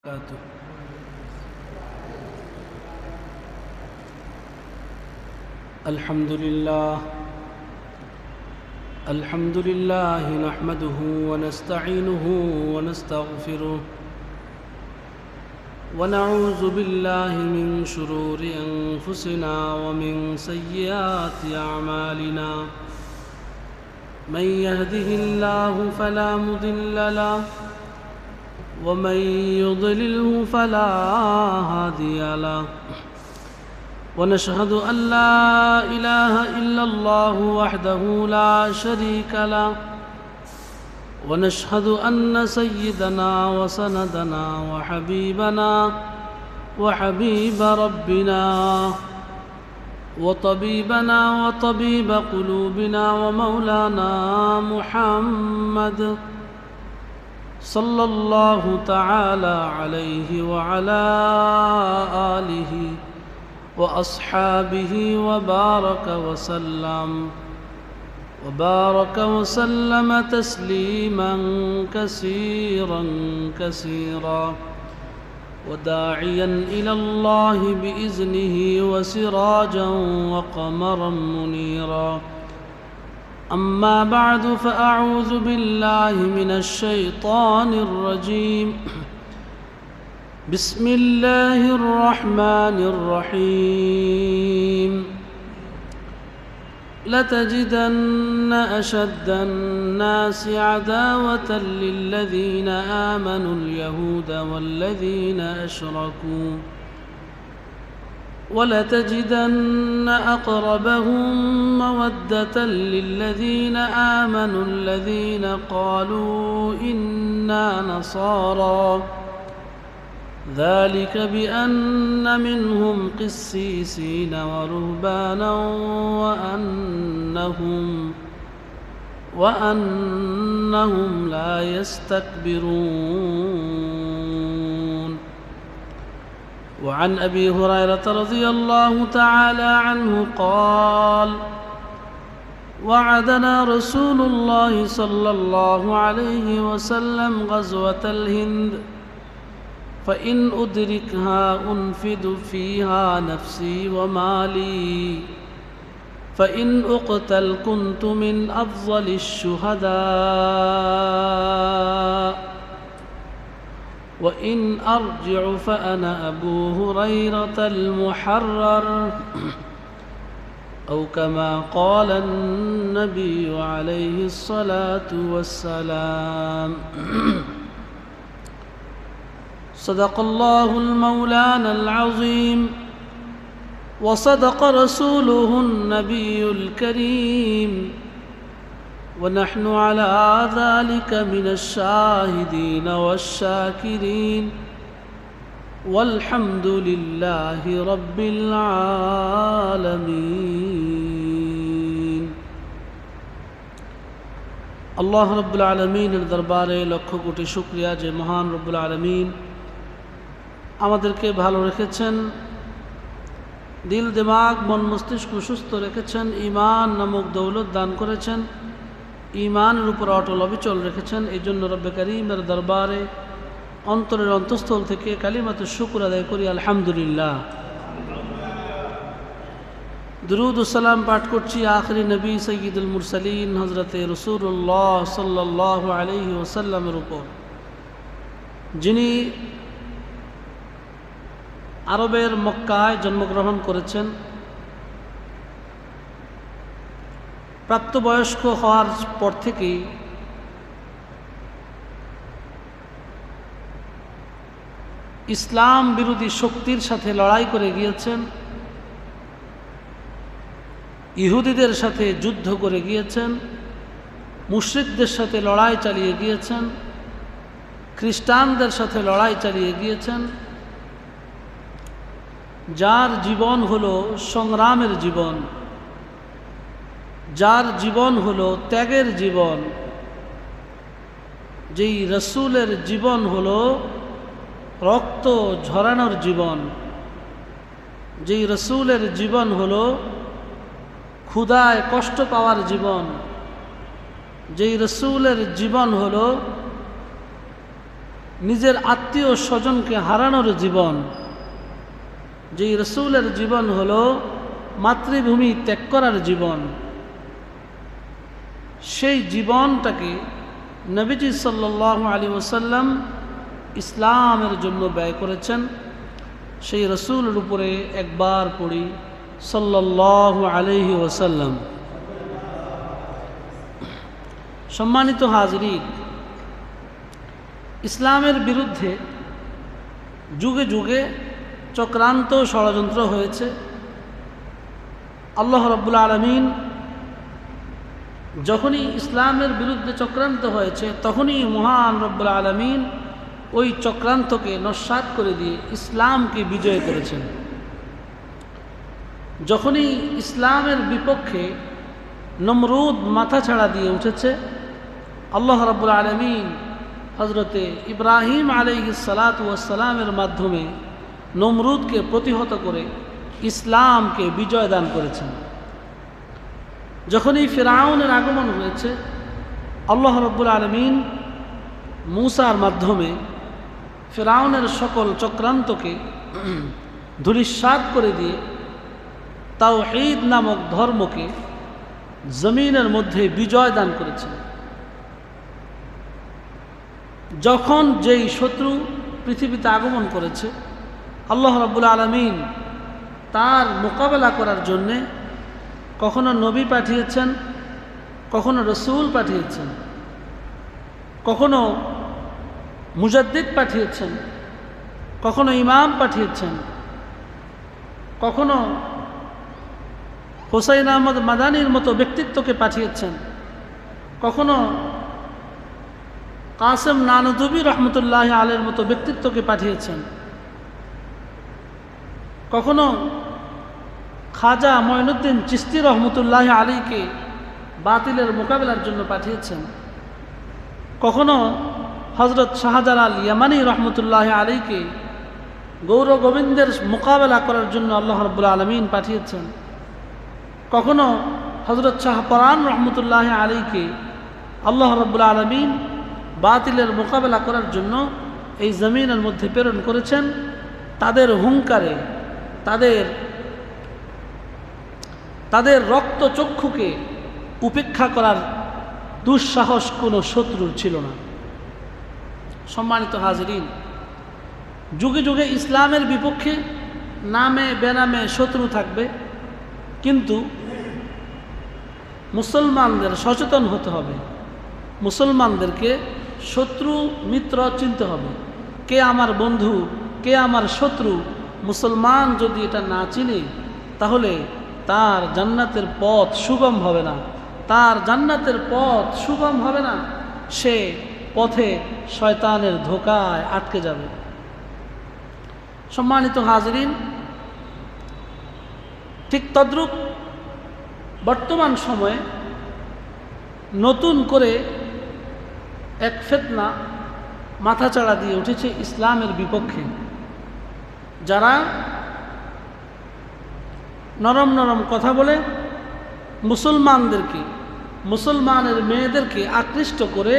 وبركاته. الحمد لله نحمده ونستعينه ونستغفره ونعوذ بالله من شرور أنفسنا ومن سيئات أعمالنا من يهده الله فلا مضل له ومن يضلله فلا هادي له ونشهد أن لا إله إلا الله وحده لا شريك له ونشهد أن سيدنا وسندنا وحبيبنا وحبيب ربنا وطبيبنا وطبيب قلوبنا ومولانا محمد صلى الله تعالى عليه وعلى آله وأصحابه وبارك وسلم تسليما كثيرا وداعيا إلى الله بإذنه وسراجا وقمرا منيرا. أما بعد فأعوذ بالله من الشيطان الرجيم. بسم الله الرحمن الرحيم. لتجدن أشد الناس عداوة للذين آمنوا اليهود والذين أشركوا ولتجدن أقربهم مودة للذين آمنوا الذين قالوا إنا نصارى ذلك بأن منهم قسيسين ورهبانا وأنهم لا يستكبرون. وعن أبي هريرة رضي الله تعالى عنه قال: وعدنا رسول الله صلى الله عليه وسلم غزوة الهند فإن أدركها أنفد فيها نفسي ومالي فإن أقتل كنت من أفضل الشهداء وإن أرجع فأنا أبو هريرة المحرر أو كما قال النبي عليه الصلاة والسلام. صدق الله المولانا العظيم وصدق رسوله النبي الكريم ونحن على ذلك من الشاهدين والشاكرين والحمد لله رب العالمين. الله رب العالمين দরবারে লক্ষ কোটি শুকরিয়া যে মহান রব্বুল আলামিন আমাদেরকে ভালো রেখেছেন, দিল দিমাগ মন মস্তিষ্ক সুস্থ রেখেছেন, ঈমান নামক দৌলত দান করেছেন, ঈমানের উপর অটল অবিচল রেখেছেন। এই জন্য রব্বে কারীমের দরবারে অন্তরের অন্তঃস্থল থেকে কালিমাতুশ শুকর আদায় করি আলহামদুলিল্লাহ। দুরূদ ও সালাম পাঠ করছি আখিরি নবী সাইয়্যিদুল মুরসালিন হযরতে রাসূলুল্লাহ সাল্লাল্লাহু আলাইহি ওয়াসাল্লামের উপর, যিনি আরবের মক্কায় জন্মগ্রহণ করেছেন। প্রাপ্তবয়স্ক হওয়ার পর থেকেই ইসলাম বিরোধী শক্তির সাথে লড়াই করে গিয়েছেন, ইহুদিদের সাথে যুদ্ধ করে গিয়েছেন, মুশরিকদের সাথে লড়াই চালিয়ে গিয়েছেন, খ্রিস্টানদের সাথে লড়াই চালিয়ে গিয়েছেন। যার জীবন হলো সংগ্রামের জীবন, যার জীবন হলো ত্যাগের জীবন, যেই রসুলের জীবন হলো রক্ত ঝরানোর জীবন, যেই রসুলের জীবন হলো ক্ষুধায় কষ্ট পাওয়ার জীবন, যেই রসুলের জীবন হলো নিজের আত্মীয় স্বজনকে হারানোর জীবন, যেই রসুলের জীবন হলো মাতৃভূমি ত্যাগ করার জীবন, সেই জীবনটাকে নবীজি সাল্লাল্লাহু আলাইহি ওয়াসাল্লাম ইসলামের জন্য ব্যয় করেছেন। সেই রসুলের উপরে একবার পড়ি সাল্লাল্লাহু আলাইহি ওয়াসাল্লাম। সম্মানিত হাজরিন, ইসলামের বিরুদ্ধে যুগে যুগে চক্রান্ত ষড়যন্ত্র হয়েছে। আল্লাহ রাব্বুল আলামিন যখনই ইসলামের বিরুদ্ধে চক্রান্ত হয়েছে তখনই মহান রব্বুল আলামিন ওই চক্রান্তকে নস্যাৎ করে দিয়ে ইসলামকে বিজয় করেছেন। যখনই ইসলামের বিপক্ষে নমরুদ মাথা ছাড়া দিয়ে উঠেছে, আল্লাহ রাব্বুল আলামিন হযরতে ইব্রাহিম আলাইহিস সালাতু ওয়াস সালামের মাধ্যমে নমরুদকে প্রতিহত করে ইসলামকে বিজয় দান করেছেন। যখনই ফিরআউনের আগমন হয়েছে, আল্লাহ রাব্বুল আলামিন মূসার মাধ্যমে ফিরআউনের সকল চক্রান্তকে ধূলিসাৎ করে দিয়ে তাওহীদ নামক ধর্মকে জমিনের মধ্যে বিজয় দান করেছেন। যখন যেই শত্রু পৃথিবীতে আগমন করেছে, আল্লাহ রাব্বুল আলামিন তার মোকাবেলা করার জন্যে কখনো নবী পাঠিয়েছেন, কখনো রসুল পাঠিয়েছেন, কখনো মুজাদ্দিদ পাঠিয়েছেন, কখনো ইমাম পাঠিয়েছেন, কখনো হুসাইন আহমদ মাদানির মতো ব্যক্তিত্বকে পাঠিয়েছেন, কখনো কাসেম নানদুবি রহমতুল্লাহ আলের মতো ব্যক্তিত্বকে পাঠিয়েছেন, কখনো খাজা মঈনুদ্দিন চিশতি রহমতুল্লাহ আলীকে বাতিলের মোকাবেলার জন্য পাঠিয়েছেন, কখনো হজরত শাহজালাল ইয়ামানি রহমতুল্লাহ আলীকে গৌর গোবিন্দের মোকাবেলা করার জন্য আল্লাহ রাব্বুল আলামিন পাঠিয়েছেন, কখনো হজরত শাহ পরান রহমতুল্লাহ আলীকে আল্লাহ রাব্বুল আলামিন বাতিলের মোকাবেলা করার জন্য এই জমিনের মধ্যে প্রেরণ করেছেন। তাদের হুঙ্কারে, তাদের রক্তচক্ষুকে উপেক্ষা করার দুঃসাহস কোনো শত্রুর ছিল না। সম্মানিত হাজরিন, যুগে যুগে ইসলামের বিপক্ষে নামে বেনামে শত্রু থাকবে, কিন্তু মুসলমানদের সচেতন হতে হবে। মুসলমানদেরকে শত্রু মিত্র চিনতে হবে, কে আমার বন্ধু কে আমার শত্রু। মুসলমান যদি এটা না চিনে তাহলে তার জান্নাতের পথ সুগম হবে না, তার জান্নাতের পথ সুগম হবে না, সে পথে শয়তানের ধোঁকায় আটকে যাবে। সম্মানিত হাজরিন, ঠিক তদ্রূপ বর্তমান সময়ে নতুন করে এক ফিতনা মাথাচাড়া দিয়ে উঠেছে ইসলামের বিপক্ষে। যারা নরম নরম কথা বলে মুসলমানদেরকে, মুসলমানের মেয়েদেরকে আকৃষ্ট করে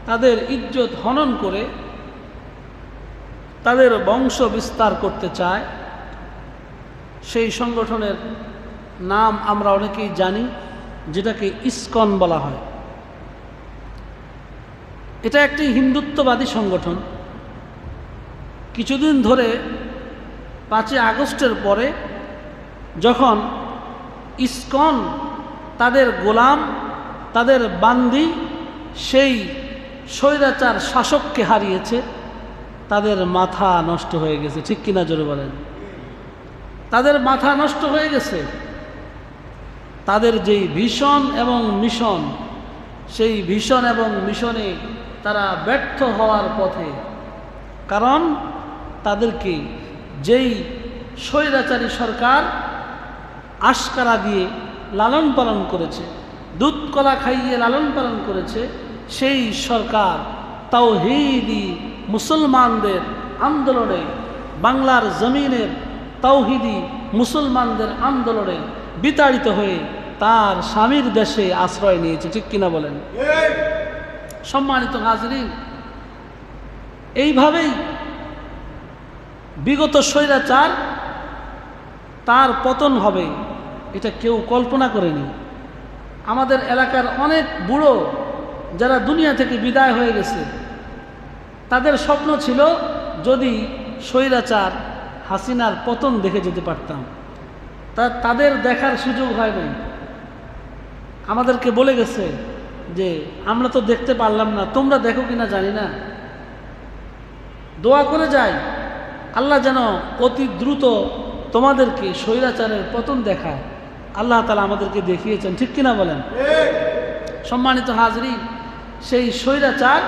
তাদের ইজ্জত হনন করে তাদের বংশ বিস্তার করতে চায়, সেই সংগঠনের নাম আমরা অনেকেই জানি, যেটাকে ইসকন বলা হয়। এটা একটি হিন্দুত্ববাদী সংগঠন। কিছুদিন ধরে 5ই আগস্টের পরে যখন ইসকন তাদের গোলাম, তাদের বান্দি, সেই স্বৈরাচার শাসককে হারিয়েছে, তাদের মাথা নষ্ট হয়ে গেছে। ঠিক কিনা জোরে বলেন? তাদের মাথা নষ্ট হয়ে গেছে। তাদের যেই ভিশন এবং মিশন, সেই ভিশন এবং মিশনে তারা ব্যর্থ হওয়ার পথে। কারণ তাদেরকে যেই স্বৈরাচারী সরকার আশকারা দিয়ে লালন পালন করেছে, দুধ কলা খাইয়ে লালন পালন করেছে, সেই সরকার তাওহীদি মুসলমানদের আন্দোলনে, বাংলার জমিনের তাওহীদি মুসলমানদের আন্দোলনে বিতাড়িত হয়ে তার স্বামীর দেশে আশ্রয় নিয়েছে। ঠিক কিনা বলেন? সম্মানিত হাজরিন, এইভাবেই বিগত স্বৈরাচার তার পতন হবে এটা কেউ কল্পনা করেনি। আমাদের এলাকার অনেক বুড়ো যারা দুনিয়া থেকে বিদায় হয়ে গেছে, তাদের স্বপ্ন ছিল যদি স্বৈরাচার হাসিনার পতন দেখে যেতে পারতাম, তাদের দেখার সুযোগ হয় নাই। আমাদেরকে বলে গেছে যে আমরা তো দেখতে পারলাম না, তোমরা দেখো কিনা জানি না, দোয়া করে যাই আল্লাহ যেন অতি দ্রুত তোমাদেরকে স্বৈরাচারের পতন দেখায়। আল্লাহ তাআলা আমাদেরকে দেখিয়েছেন, ঠিক কিনা বলেন? সম্মানিত হাজরিন, সেই স্বৈরাচার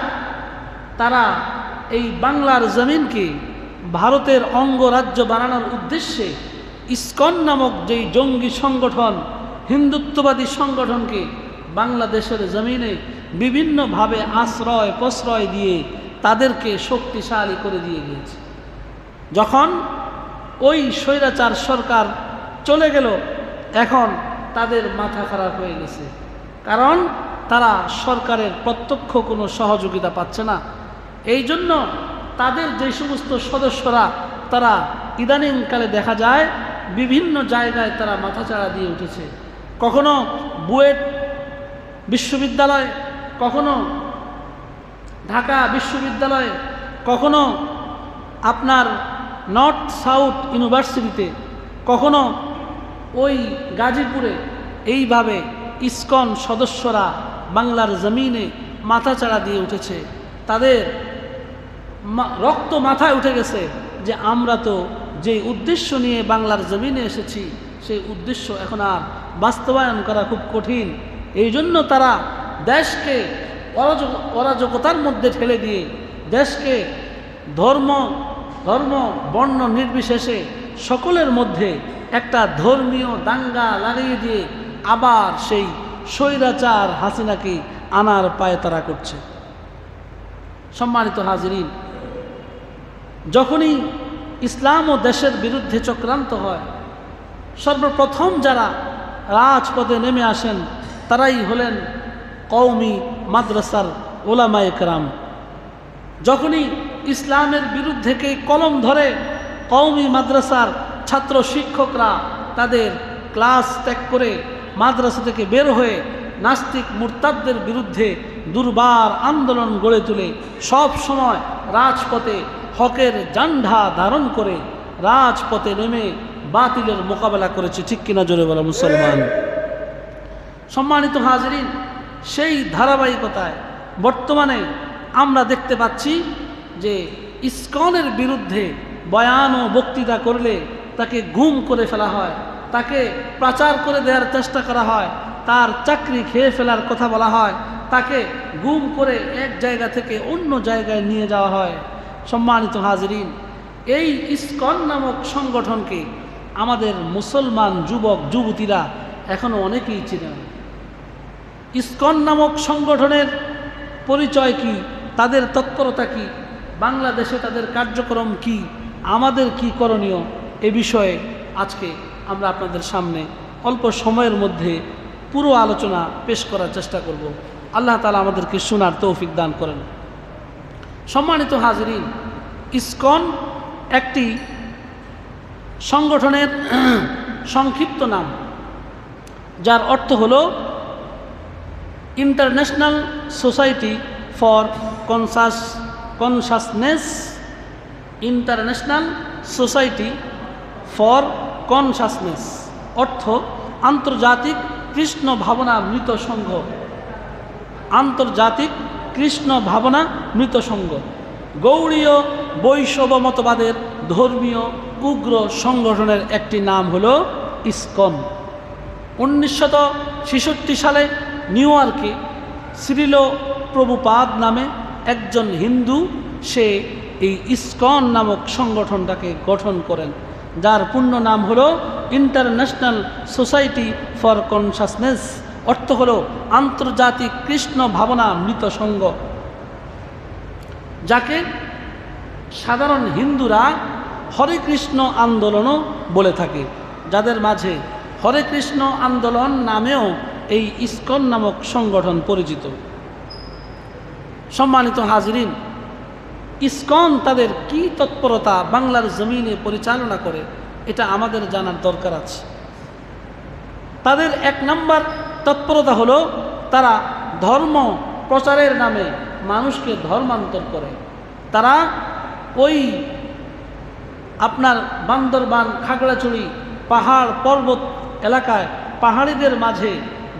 তারা এই বাংলার জমিনকে ভারতের অঙ্গরাজ্য বানানোর উদ্দেশ্যে ইসকন নামক যেই জঙ্গি সংগঠন, হিন্দুত্ববাদী সংগঠনকে বাংলাদেশের জমিনে বিভিন্নভাবে আশ্রয় প্রশ্রয় দিয়ে তাদেরকে শক্তিশালী করে দিয়ে গিয়েছে। যখন ওই স্বৈরাচার সরকার চলে গেল, এখন তাদের মাথা খারাপ হয়ে গেছে, কারণ তারা সরকারের প্রত্যক্ষ কোনো সহযোগিতা পাচ্ছে না। এই জন্য তাদের যে সমস্ত সদস্যরা তারা ইদানিংকালে দেখা যায় বিভিন্ন জায়গায় তারা মাথাচাড়া দিয়ে উঠেছে। কখনো বুয়েট বিশ্ববিদ্যালয়, কখনো ঢাকা বিশ্ববিদ্যালয়ে, কখনো আপনার নর্থ সাউথ ইউনিভার্সিটিতে, কখনো ওই গাজীপুরে। এইভাবে ইসকন সদস্যরা বাংলার জমিনে মাথাচাড়া দিয়ে উঠেছে। তাদের রক্ত মাথায় উঠে গেছে যে আমরা তো যে উদ্দেশ্য নিয়ে বাংলার জমিনে এসেছি সেই উদ্দেশ্য এখন আর বাস্তবায়ন করা খুব কঠিন। এই জন্য তারা দেশকে অরাজকতার মধ্যে ঠেলে দিয়ে দেশকে ধর্ম বর্ণ নির্বিশেষে সকলের মধ্যে একটা ধর্মীয় দাঙ্গা লাগিয়ে দিয়ে আবার সেই স্বৈরাচার হাসিনাকে আনার পায়তারা করছে। সম্মানিত হাজিরিন, যখনই ইসলাম ও দেশের বিরুদ্ধে চক্রান্ত হয়, সর্বপ্রথম যারা রাজপথে নেমে আসেন তারাই হলেন কওমি মাদ্রাসার ওলামায়ে কেরাম। যখনই ইসলামের বিরুদ্ধে কে কলম ধরে কওমি মাদ্রাসার ছাত্র শিক্ষকরা তাদের ক্লাস ত্যাগ করে মাদ্রাসা থেকে বের হয়ে নাস্তিক মুরতাদদের বিরুদ্ধে দুর্বার আন্দোলন গড়ে তুলে সব সময় রাজপথে হকের ঝান্ডা ধারণ করে রাজপথে নেমে বাতিলের মোকাবেলা করেছে, ঠিক কিনা জোরে বলা মুসলমান। সম্মানিত হাজরিন, সেই ধারাবাহিকতায় বর্তমানে আমরা দেখতে পাচ্ছি যে ইসকনের বিরুদ্ধে বয়ান ও বক্তৃতা করলে তাকে গুম করে ফেলা হয়, তাকে প্রচার করে দেওয়ার চেষ্টা করা হয়, তার চাকরি খেয়ে ফেলার কথা বলা হয়, তাকে গুম করে এক জায়গা থেকে অন্য জায়গায় নিয়ে যাওয়া হয়। সম্মানিত হাজরিন, এই ইসকন নামক সংগঠনকে আমাদের মুসলমান যুবক যুবতীরা এখনও অনেকেই চিনে না। ইসকন নামক সংগঠনের পরিচয় কি, তাদের তৎপরতা কি, বাংলাদেশে তাদের কার্যক্রম কি, আমাদের কি করণীয়, এ বিষয়ে আজকে আমরা আপনাদের সামনে অল্প সময়ের মধ্যে পুরো আলোচনা পেশ করার চেষ্টা করব। আল্লাহ তাআলা আমাদেরকে শোনার তৌফিক দান করেন। সম্মানিত হাজরিন, ইসকন একটি সংগঠনের সংক্ষিপ্ত নাম, যার অর্থ হল international society for consciousness. International society for consciousness অর্থ আন্তর্জাতিক কৃষ্ণ ভাবনা মৃত সংঘ। আন্তর্জাতিক কৃষ্ণ ভাবনা মৃত সংঘ গৌড়ীয় বৈষ্ণব মতবাদের ধর্মীয় উগ্র সংগঠনের একটি নাম হল ইসকন। 1966 সালে নিউ ইয়র্কে শ্রীল প্রভুপাদ নামে একজন হিন্দু, সে এই ইসকন নামক সংগঠনটাকে গঠন করেন, যার পূর্ণ নাম হলো ইন্টারন্যাশনাল সোসাইটি ফর কনসাসনেস, অর্থ হলো আন্তর্জাতিক কৃষ্ণ ভাবনা মৃত সংঘ, যাকে সাধারণ হিন্দুরা হরে কৃষ্ণ আন্দোলনও বলে থাকে, যাদের মাঝে হরে কৃষ্ণ আন্দোলন নামেও এই ইসকন নামক সংগঠন পরিচিত। সম্মানিত হাজরিন, ইসকন তাদের কি তৎপরতা বাংলার জমিনে পরিচালনা করে, এটা আমাদের জানার দরকার আছে। তাদের এক নম্বর তৎপরতা হলো তারা ধর্ম প্রচারের নামে মানুষকে ধর্মান্তর করে। তারা ওই আপনার বান্দরবান, খাগড়াছড়ি, পাহাড় পর্বত এলাকায় পাহাড়িদের মাঝে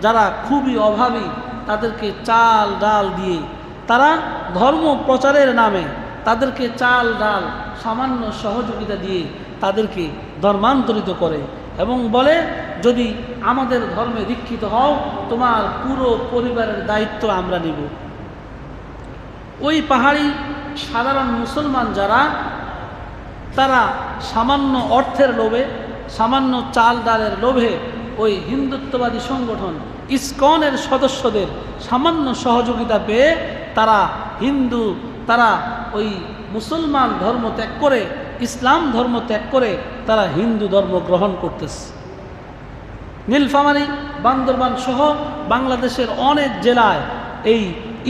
যারা খুবই অভাবী তাদেরকে চাল ডাল দিয়ে, তারা ধর্ম প্রচারের নামে তাদেরকে চাল ডাল সামান্য সহযোগিতা দিয়ে তাদেরকে ধর্মান্তরিত করে এবং বলে, যদি আমাদের ধর্মে দীক্ষিত হও তোমার পুরো পরিবারের দায়িত্ব আমরা নিব। ওই পাহাড়ি সাধারণ মুসলমান যারা, তারা সামান্য অর্থের লোভে, সামান্য চাল ডালের লোভে ওই হিন্দুত্ববাদী সংগঠন ইসকনের সদস্যদের সামান্য সহযোগিতা পেয়ে তারা ওই মুসলমান ধর্ম ত্যাগ করে, ইসলাম ধর্ম ত্যাগ করে তারা হিন্দু ধর্ম গ্রহণ করতেছে। নীলফামারী, বান্দরবান সহ বাংলাদেশের অনেক জেলায় এই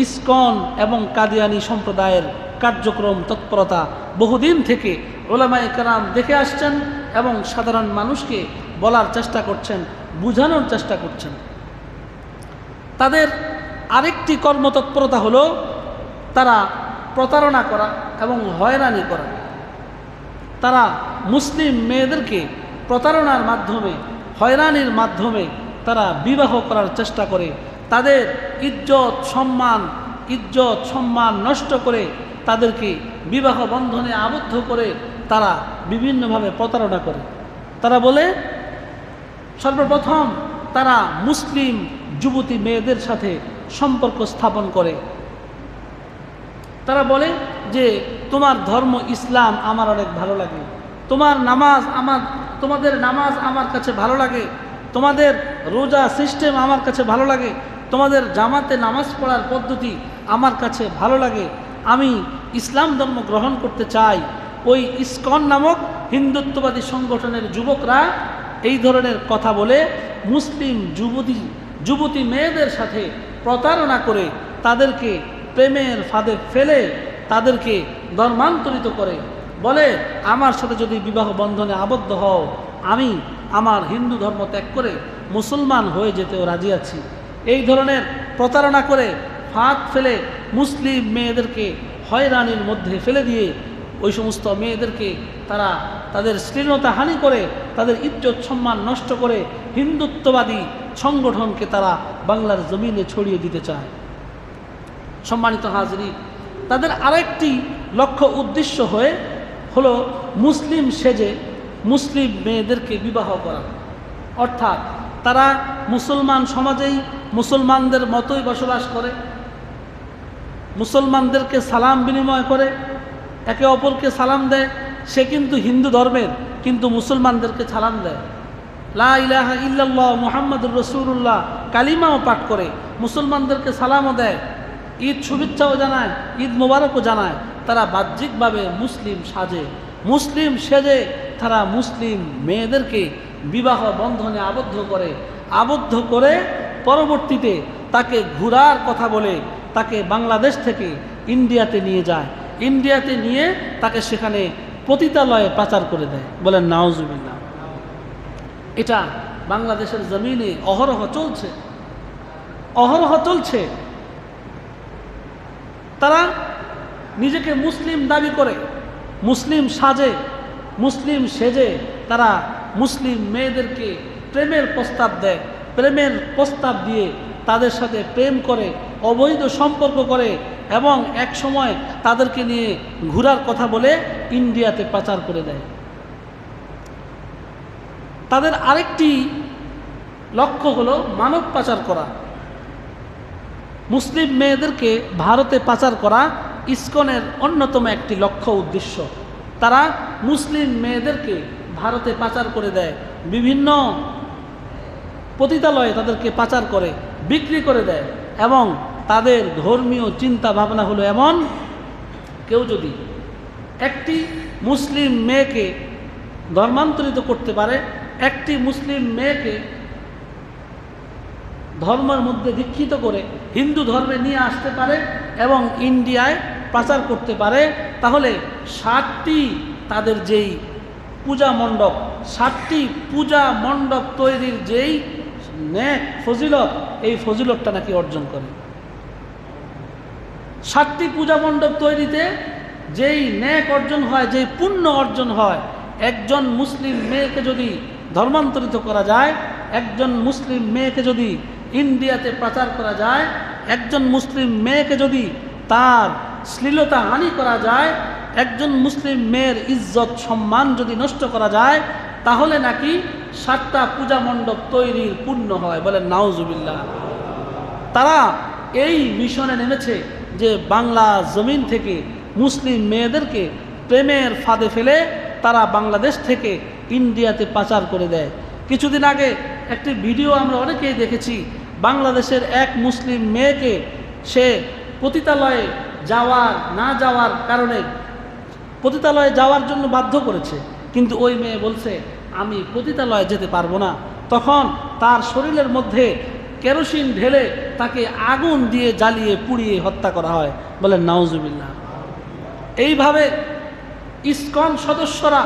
ইসকন এবং কাদিয়ানী সম্প্রদায়ের কার্যক্রম তৎপরতা বহুদিন থেকে উলামায়ে কেরাম দেখে আসছেন এবং সাধারণ মানুষকে বলার চেষ্টা করছেন, বুঝানোর চেষ্টা করছেন। তাদের আরেকটি কর্মতৎপরতা হলো তারা প্রতারণা করা এবং হয়রানি করা। তারা মুসলিম মেয়েদেরকে প্রতারণার মাধ্যমে, হয়রানির মাধ্যমে তারা বিবাহ করার চেষ্টা করে, তাদের ইজ্জত সম্মান নষ্ট করে তাদেরকে বিবাহ বন্ধনে আবদ্ধ করে তারা বিভিন্নভাবে প্রতারণা করে। তারা বলে, সর্বপ্রথম তারা মুসলিম যুবতী মেয়েদের সাথে সম্পর্ক স্থাপন করে। তারা বলে যে তোমার ধর্ম ইসলাম আমার অনেক ভালো লাগে, তোমাদের নামাজ আমার কাছে ভালো লাগে, তোমাদের রোজা সিস্টেম আমার কাছে ভালো লাগে, তোমাদের জামাতে নামাজ পড়ার পদ্ধতি আমার কাছে ভালো লাগে, আমি ইসলাম ধর্ম গ্রহণ করতে চাই। ওই ইসকন নামক হিন্দুত্ববাদী সংগঠনের যুবকরা এই ধরনের কথা বলে মুসলিম যুবতী মেয়েদের সাথে প্রতারণা করে তাদেরকে প্রেমের ফাঁদে ফেলে তাদেরকে ধর্মান্তরিত করে, বলে আমার সাথে যদি বিবাহ বন্ধনে আবদ্ধ হও আমি আমার হিন্দু ধর্ম ত্যাগ করে মুসলমান হয়ে যেতেও রাজি আছি। এই ধরনের প্রতারণা করে ফাঁদ ফেলে মুসলিম মেয়েদেরকে হয়রানির মধ্যে ফেলে দিয়ে ওই সমস্ত মেয়েদেরকে তারা তাদের শ্লীলতা হানি করে, তাদের ইজ্জত সম্মান নষ্ট করে হিন্দুত্ববাদী সংগঠনকে তারা বাংলার জমিনে ছড়িয়ে দিতে চায়। সম্মানিত হাজরিন, তাদের আরেকটি লক্ষ্য উদ্দেশ্য হলো মুসলিম সেজে মুসলিম মেয়েদেরকে বিবাহ করা। অর্থাৎ তারা মুসলমান সমাজেই মুসলমানদের মতোই বসবাস করে, মুসলমানদেরকে সালাম বিনিময় করে, একে অপরকে সালাম দেয়। সে কিন্তু হিন্দু ধর্মের, কিন্তু মুসলমানদেরকে সালাম দেয়, লা ইলাহা ইল্লাল্লাহ মুহাম্মাদুর রাসূলুল্লাহ কালিমাও পাঠ করে, মুসলমানদেরকে সালামও দেয়, ঈদ শুভেচ্ছাও জানায়, ঈদ মোবারকও জানায়। তারা বাহ্যিকভাবে মুসলিম সাজে, মুসলিম সেজে তারা মুসলিম মেয়েদেরকে বিবাহ বন্ধনে আবদ্ধ করে পরবর্তীতে তাকে ঘুরার কথা বলে তাকে বাংলাদেশ থেকে ইন্ডিয়াতে নিয়ে যায়। ইন্ডিয়াতে নিয়ে তাকে সেখানে পতিতালয়ে পাচার করে দেয়। বলেন নাউজুবিল্লাহ। এটা বাংলাদেশের জমিনে অহরহ চলছে। তারা নিজেকে মুসলিম দাবি করে, মুসলিম সাজে, মুসলিম সেজে তারা মুসলিম মেয়েদেরকে প্রেমের প্রস্তাব দেয়, প্রেমের প্রস্তাব দিয়ে তাদের সাথে প্রেম করে, অবৈধ সম্পর্ক করে এবং এক সময় তাদেরকে নিয়ে ঘোরার কথা বলে ইন্ডিয়াতে পাচার করে দেয়। তাদের আরেকটি লক্ষ্য হলো মানব পাচার করা। মুসলিম মেয়েদেরকে ভারতে পাচার করা ইসকনের অন্যতম একটি লক্ষ্য উদ্দেশ্য। তারা মুসলিম মেয়েদেরকে ভারতে পাচার করে দেয়, বিভিন্ন পতিতালয়ে তাদেরকে পাচার করে বিক্রি করে দেয় এবং তাদের ধর্মীয় চিন্তা ভাবনা হলো এমন, কেউ যদি একটি মুসলিম মেয়েকে ধর্মান্তরিত করতে পারে, একটি মুসলিম মেয়েকে ধর্মের মধ্যে দীক্ষিত করে হিন্দু ধর্মে নিয়ে আসতে পারে এবং ইন্ডিয়ায় পাচার করতে পারে, তাহলে 60টি তাদের যেই পূজা মণ্ডপ, 60টি পূজা মণ্ডপ তৈরির যেই নেক ফজিলত, এই ফজিলতটা নাকি অর্জন করে। 60টি পূজা মণ্ডপ তৈরিতে যেই নেক অর্জন হয়, যেই পুণ্য অর্জন হয়, একজন মুসলিম মেয়েকে যদি ধর্মান্তরিত করা যায়, একজন মুসলিম মেয়েকে যদি ইন্ডিয়াতে পাচার করা যায়, একজন মুসলিম মেয়েকে যদি তার শ্লীলতা হানি করা যায়, একজন মুসলিম মেয়ের ইজ্জত সম্মান যদি নষ্ট করা যায়, তাহলে নাকি 7টা পূজা মণ্ডপ তৈরির পুণ্য হয়। বলেন নাউজুবিল্লাহ। তারা এই মিশনে নেমেছে যে বাংলা জমিন থেকে মুসলিম মেয়েদেরকে প্রেমের ফাঁদে ফেলে তারা বাংলাদেশ থেকে ইন্ডিয়াতে পাচার করে দেয়। কিছুদিন আগে একটি ভিডিও আমরা অনেকেই দেখেছি, বাংলাদেশের এক মুসলিম মেয়েকে সে পতিতালয়ে না যাওয়ার কারণে পতিতালয়ে যাওয়ার জন্য বাধ্য করেছে, কিন্তু ওই মেয়ে বলছে আমি পতিতালয়ে যেতে পারবো না। তখন তার শরীরের মধ্যে কেরোসিন ঢেলে তাকে আগুন দিয়ে জ্বালিয়ে পুড়িয়ে হত্যা করা হয়। বলেন নাউজুবিল্লাহ। এইভাবে ইসকন সদস্যরা,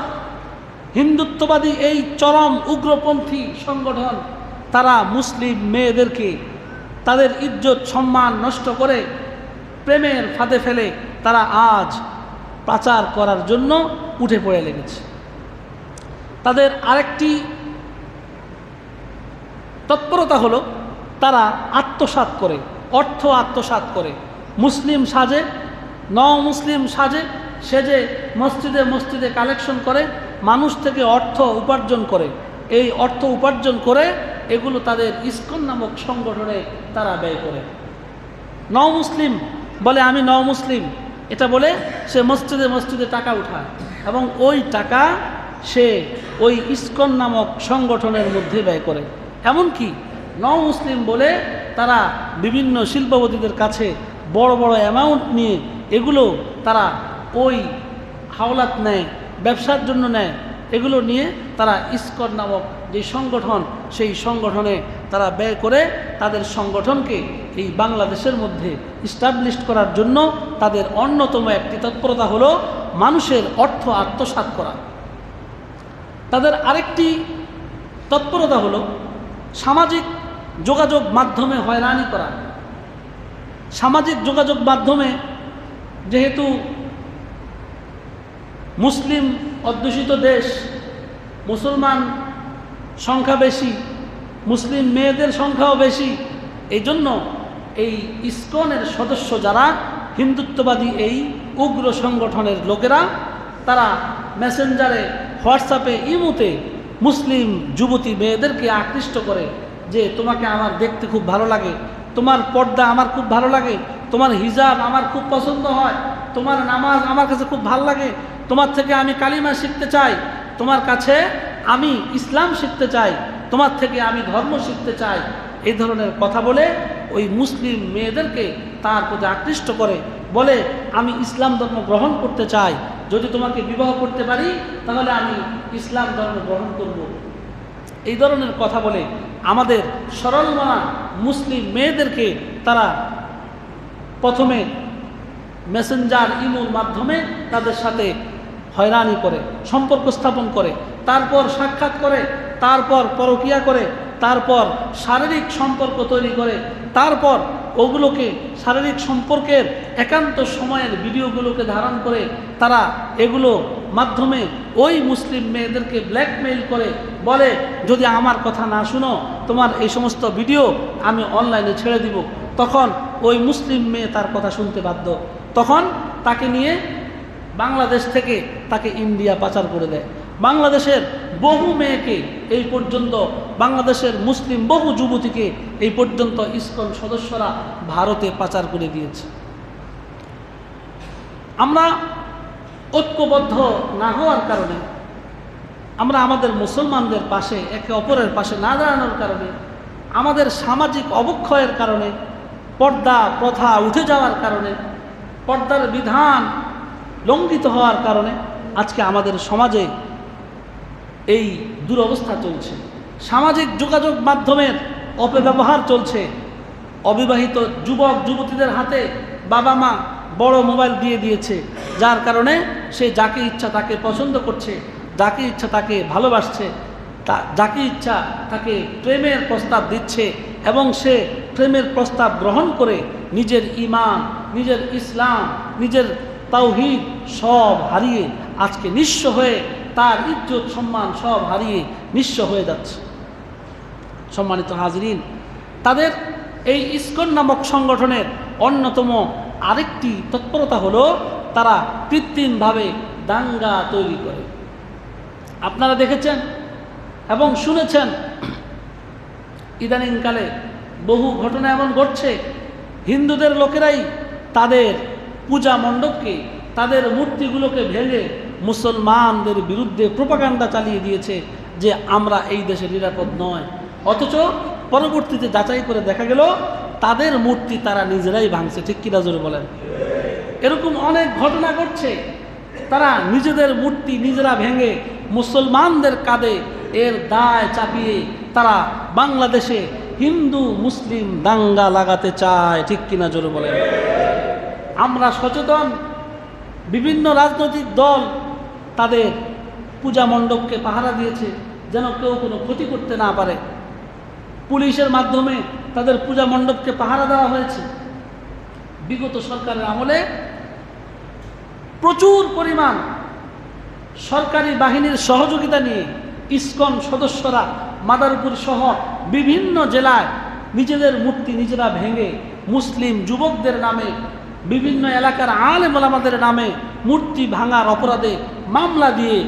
হিন্দুত্ববাদী এই চরম উগ্রপন্থী সংগঠন, তারা মুসলিম মেয়েদেরকে তাদের ইজ্জত সম্মান নষ্ট করে প্রেমের ফাঁদে ফেলে তারা আজ পাচার করার জন্য উঠে পড়ে লেগেছে। তাদের আরেকটি তৎপরতা হলো তারা আত্মসাৎ করে, অর্থ আত্মসাৎ করে, মুসলিম সাজে, মুসলিম সাজে, সেজে মসজিদে মসজিদে কালেকশন করে, মানুষ থেকে অর্থ উপার্জন করে। এই অর্থ উপার্জন করে এগুলো তাদের ইসকন নামক সংগঠনে তারা ব্যয় করে। মুসলিম বলে আমি মুসলিম, এটা বলে সে মসজিদে মসজিদে টাকা উঠায় এবং ওই টাকা সে ওই ইসকন নামক সংগঠনের মধ্যে ব্যয় করে। এমনকি মুসলিম বলে তারা বিভিন্ন শিল্পপতিদের কাছে বড় বড় অ্যামাউন্ট নিয়ে এগুলো তারা ওই হাওলাত নেয়, ব্যবসার জন্য নেয়। এগুলো নিয়ে তারা ইসকন নামক যে সংগঠন, সেই সংগঠনে তারা ব্যয় করে তাদের সংগঠনকে এই বাংলাদেশের মধ্যে ইস্টাবলিশ করার জন্য তাদের অন্যতম একটি তৎপরতা হলো মানুষের অর্থ আত্মসাৎ করা। তাদের আরেকটি তৎপরতা হলো সামাজিক যোগাযোগ মাধ্যমে হয়রানি করা। সামাজিক যোগাযোগ মাধ্যমে যেহেতু মুসলিম অধ্যুষিত দেশ, মুসলমান সংখ্যা বেশি, মুসলিম মেয়েদের সংখ্যাও বেশি, এই জন্য এই ইসকনের সদস্য যারা হিন্দুত্ববাদী এই উগ্র সংগঠনের লোকেরা, তারা মেসেঞ্জারে, হোয়াটসঅ্যাপে, ইমোতে মুসলিম যুবতী মেয়েদেরকে আকৃষ্ট করে যে তোমাকে আমার দেখতে খুব ভালো লাগে, তোমার পর্দা আমার খুব ভালো লাগে, তোমার হিজাব আমার খুব পছন্দ হয়, তোমার নামাজ আমার কাছে খুব ভালো লাগে, তোমার থেকে আমি কালিমা শিখতে চাই, তোমার কাছে আমি ইসলাম শিখতে চাই, তোমার থেকে আমি ধর্ম শিখতে চাই। এই ধরনের কথা বলে ওই মুসলিম মেয়েদেরকে তার প্রতি আকৃষ্ট করে, বলে আমি ইসলাম ধর্ম গ্রহণ করতে চাই, যদি তোমাকে বিবাহ করতে পারি তাহলে আমি ইসলাম ধর্ম গ্রহণ করব। এই ধরনের কথা বলে আমাদের সরলমনা মুসলিম মেয়েদেরকে তারা প্রথমে মেসেঞ্জার, ইমোর মাধ্যমে তাদের সাথে হয়রানি করে, সম্পর্ক স্থাপন করে, তারপর সাক্ষাৎ করে, তারপর পরকীয়া করে, তারপর শারীরিক সম্পর্ক তৈরি করে, তারপর ওগুলোকে শারীরিক সম্পর্কের একান্ত সময়ের ভিডিওগুলোকে ধারণ করে তারা এগুলো মাধ্যমে ওই মুসলিম মেয়েদেরকে ব্ল্যাকমেইল করে, বলে যদি আমার কথা না শুনো তোমার এই সমস্ত ভিডিও আমি অনলাইনে ছেড়ে দিব। তখন ওই মুসলিম মেয়ে তার কথা শুনতে বাধ্য, তখন তাকে নিয়ে বাংলাদেশ থেকে তাকে ইন্ডিয়া পাচার করে দেয়। বাংলাদেশের বহু মেয়েকে এই পর্যন্ত, বাংলাদেশের মুসলিম বহু যুবতীকে এই পর্যন্ত ইসকন সদস্যরা ভারতে পাচার করে দিয়েছে। আমরা ঐক্যবদ্ধ না হওয়ার কারণে, আমরা আমাদের মুসলমানদের পাশে, একে অপরের পাশে না দাঁড়ানোর কারণে, আমাদের সামাজিক অবক্ষয়ের কারণে, পর্দা প্রথা উঠে যাওয়ার কারণে, পর্দার বিধান লঙ্ঘিত হওয়ার কারণে আজকে আমাদের সমাজে এই দুরবস্থা চলছে। সামাজিক যোগাযোগ মাধ্যমের অপব্যবহার চলছে। অবিবাহিত যুবক যুবতীদের হাতে বাবা মা বড় মোবাইল দিয়ে দিয়েছে, যার কারণে সে যাকে ইচ্ছা তাকে পছন্দ করছে, যাকে ইচ্ছা তাকে ভালোবাসছে, যাকে ইচ্ছা তাকে প্রেমের প্রস্তাব দিচ্ছে, এবং সে প্রেমের প্রস্তাব গ্রহণ করে নিজের ঈমান, নিজের ইসলাম, নিজের তাওহীদ সব হারিয়ে আজকে নিঃস্ব হয়ে, তার ইজ্জত সম্মান সব হারিয়ে নিঃস্ব হয়ে যাচ্ছে। সম্মানিত হাজরিন, তাদের এই ইসকন নামক সংগঠনের অন্যতম আরেকটি তৎপরতা হলো তারা কৃত্রিমভাবে দাঙ্গা তৈরি করে। আপনারা দেখেছেন এবং শুনেছেন ইদানিংকালে বহু ঘটনা এমন ঘটছে, হিন্দুদের লোকেরাই তাদের পূজা মণ্ডপকে, তাদের মূর্তিগুলোকে ভেঙে মুসলমানদের বিরুদ্ধে প্রোপাগান্ডা চালিয়ে দিয়েছে যে আমরা এই দেশে নিরাপদ নয়। অথচ পরবর্তীতে যাচাই করে দেখা গেল তাদের মূর্তি তারা নিজেরাই ভাঙছে। ঠিক কিনা জোরে বলেন? এরকম অনেক ঘটনা ঘটছে। তারা নিজেদের মূর্তি নিজেরা ভেঙে মুসলমানদের কাঁধে এর দায় চাপিয়ে তারা বাংলাদেশে হিন্দু মুসলিম দাঙ্গা লাগাতে চায়। ঠিক কিনা জোরে বলেন? আমরা সচেতন, বিভিন্ন রাজনৈতিক দল তাদের পূজা মণ্ডপকে পাহারা দিয়েছে যেন কেউ কোনো ক্ষতি করতে না পারে। পুলিশের মাধ্যমে তাদের পূজা মণ্ডপকে পাহারা দেওয়া হয়েছে। বিগত সরকারের আমলে প্রচুর পরিমাণ সরকারি বাহিনীর সহযোগিতা নিয়ে ইসকন সদস্যরা মাদারীপুর সহ বিভিন্ন জেলায় নিজেদের মূর্তি নিজেরা ভেঙে মুসলিম যুবকদের নামে, বিভিন্ন এলাকার আলেম ওলামাদের নামে মূর্তি ভাঙার অপরাধে মামলা দিয়ে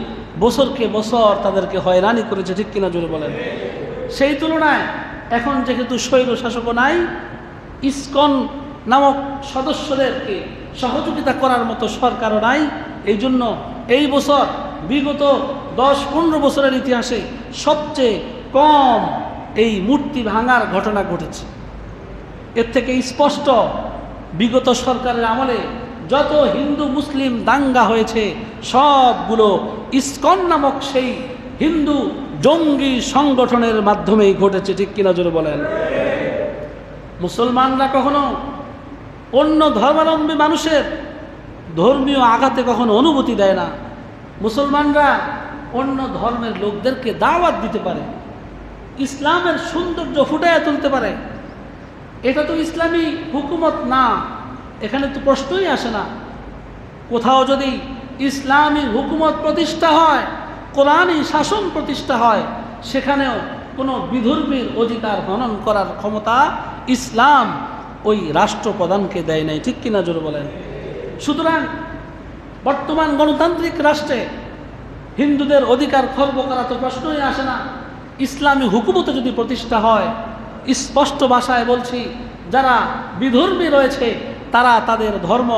বছরকে বছর তাদেরকে হয়রানি করেছে। ঠিক কিনা জোরে বলেন? সেই তুলনায় এখন যেহেতু স্বৈর শাসকও নাই, ইসকন নামক সদস্যদেরকে সহযোগিতা করার মতো সরকারও নাই, এই জন্য এই বছর বিগত 10-15 বছরের ইতিহাসে সবচেয়ে কম এই মূর্তি ভাঙার ঘটনা ঘটেছে। এর থেকে স্পষ্ট বিগত সরকারের আমলে যত হিন্দু মুসলিম দাঙ্গা হয়েছে সবগুলো ইসকন নামক সেই হিন্দু জঙ্গি সংগঠনের মাধ্যমেই ঘটেছে। ঠিক কিনা জোরে বলেন? মুসলমানরা কখনো অন্য ধর্মাবলম্বী মানুষের ধর্মীয় আঘাতে কখনো অনুমতি দেয় না। মুসলমানরা অন্য ধর্মের লোকদেরকে দাওয়াত দিতে পারে, ইসলামের সৌন্দর্য ফুটিয়ে তুলতে পারে। এটা তো ইসলামী হুকুমত না, এখানে তো প্রশ্নই আসে না। কোথাও যদি ইসলামী হুকুমত প্রতিষ্ঠা হয়, কোরআনী শাসন প্রতিষ্ঠা হয়, সেখানেও কোনো বিধর্মীর অধিকার হনন করার ক্ষমতা ইসলাম ওই রাষ্ট্রপ্রধানকে দেয় নাই। ঠিক কিনা জোরে বলেন? সুতরাং বর্তমান গণতান্ত্রিক রাষ্ট্রে হিন্দুদের অধিকার খর্ব করা তো প্রশ্নই আসে না। ইসলামী হুকুমতে যদি প্রতিষ্ঠা হয়, স্পষ্ট ভাষায় বলছি, যারা বিধর্মী রয়েছে তারা তাদের ধর্ম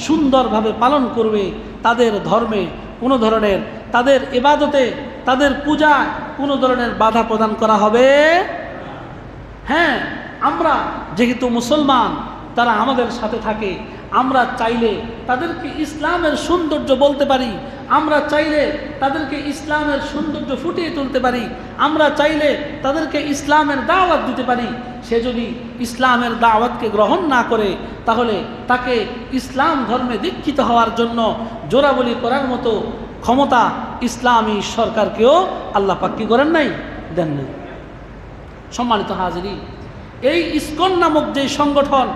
সুন্দরভাবে পালন করবে। তাদের ধর্মে কোনো ধরনের, তাদের ইবাদতে, তাদের পূজায় কোনো ধরনের বাধা প্রদান করা হবে। হ্যাঁ, আমরা যেহেতু মুসলমান, তারা আমাদের সাথে থাকে, আমরা চাইলে তাদেরকে ইসলামের সৌন্দর্য বলতে পারি, আমরা চাইলে তাদেরকে ইসলামের সৌন্দর্য ফুটিয়ে তুলতে পারি, আমরা চাইলে তাদেরকে ইসলামের দাওয়াত দিতে পারি। সে যদি ইসলামের দাওয়াতকে গ্রহণ না করে, তাহলে তাকে ইসলাম ধর্মে দীক্ষিত হওয়ার জন্য জোরাবলি করার মতো ক্ষমতা ইসলামী সরকারকেও আল্লাহ পাক কি করেন নাই? দেন নাই। সম্মানিত হাজিরিন, এই ইসকন নামক যে সংগঠন,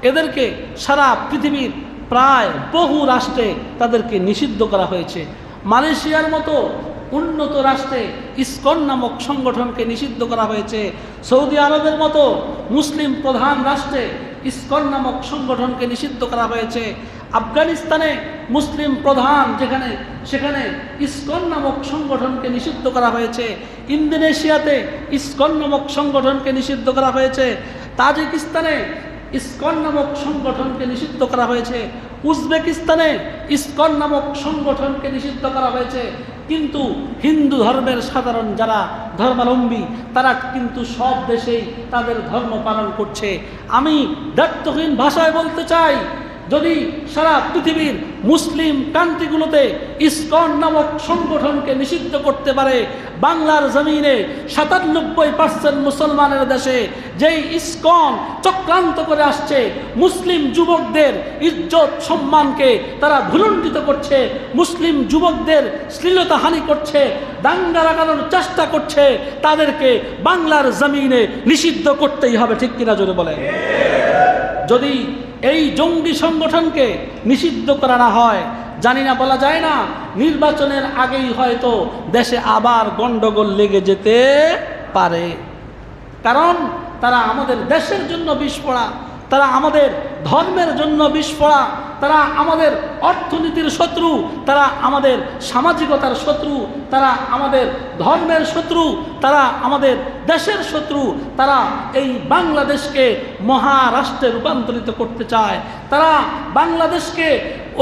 এদেরকে সারা পৃথিবীর প্রায় বহু রাষ্ট্রে তাদেরকে নিষিদ্ধ করা হয়েছে। মালয়েশিয়ার মতো উন্নত রাষ্ট্রে ইসকন নামক সংগঠনকে নিষিদ্ধ করা হয়েছে। সৌদি আরবের মতো মুসলিম প্রধান রাষ্ট্রে ইসকন নামক সংগঠনকে নিষিদ্ধ করা হয়েছে। আফগানিস্তানে মুসলিম প্রধান যেখানে, সেখানে ইসকন নামক সংগঠনকে নিষিদ্ধ করা হয়েছে। ইন্দোনেশিয়াতে ইসকন নামক সংগঠনকে নিষিদ্ধ করা হয়েছে। তাজিকিস্তানে ইসকন নামক সংগঠনকে নিষিদ্ধ করা হয়েছে। উজবেকিস্তানে ইসকন নামক সংগঠনকে নিষিদ্ধ করা হয়েছে। কিন্তু হিন্দু ধর্মের সাধারণ যারা ধর্মাবলম্বী, তারা কিন্তু সব দেশেই তাদের ধর্ম পালন করছে। আমি দায়িত্বহীন ভাষায় বলতে চাই যদি সারা পৃথিবীর মুসলিম কান্ট্রিগুলোতে ইসকন নামক সংগঠনকে নিষিদ্ধ করতে পারে, বাংলার জমিনে ৯৭% মুসলমানের দেশে যেই ইসকন চক্রান্ত করে আসছে, মুসলিম যুবকদের ইজ্জত সম্মানকে তারা ভুলুণ্ঠিত করছে, মুসলিম যুবকদের শ্লীলতাহানি করছে, দাঙ্গা লাগানোর চেষ্টা করছে, তাদেরকে বাংলার জমিনে নিষিদ্ধ করতেই হবে। ঠিক কিনা জোরে বলেন? যদি এই জঙ্গি সংগঠনকে নিষিদ্ধ করা না হয়, জানি না, বলা যায় না, নির্বাচনের আগেই হয়তো দেশে আবার গন্ডগোল লেগে যেতে পারে। কারণ তারা আমাদের দেশের জন্য বিষ পোড়া, তারা আমাদের ধর্মের জন্য বিষ পোড়া, তারা আমাদের অর্থনীতির শত্রু, তারা আমাদের সামাজিকতার শত্রু, তারা আমাদের ধর্মের শত্রু, তারা আমাদের দেশের শত্রু। তারা এই বাংলাদেশকে মহারাষ্ট্রে রূপান্তরিত করতে চায়, তারা বাংলাদেশকে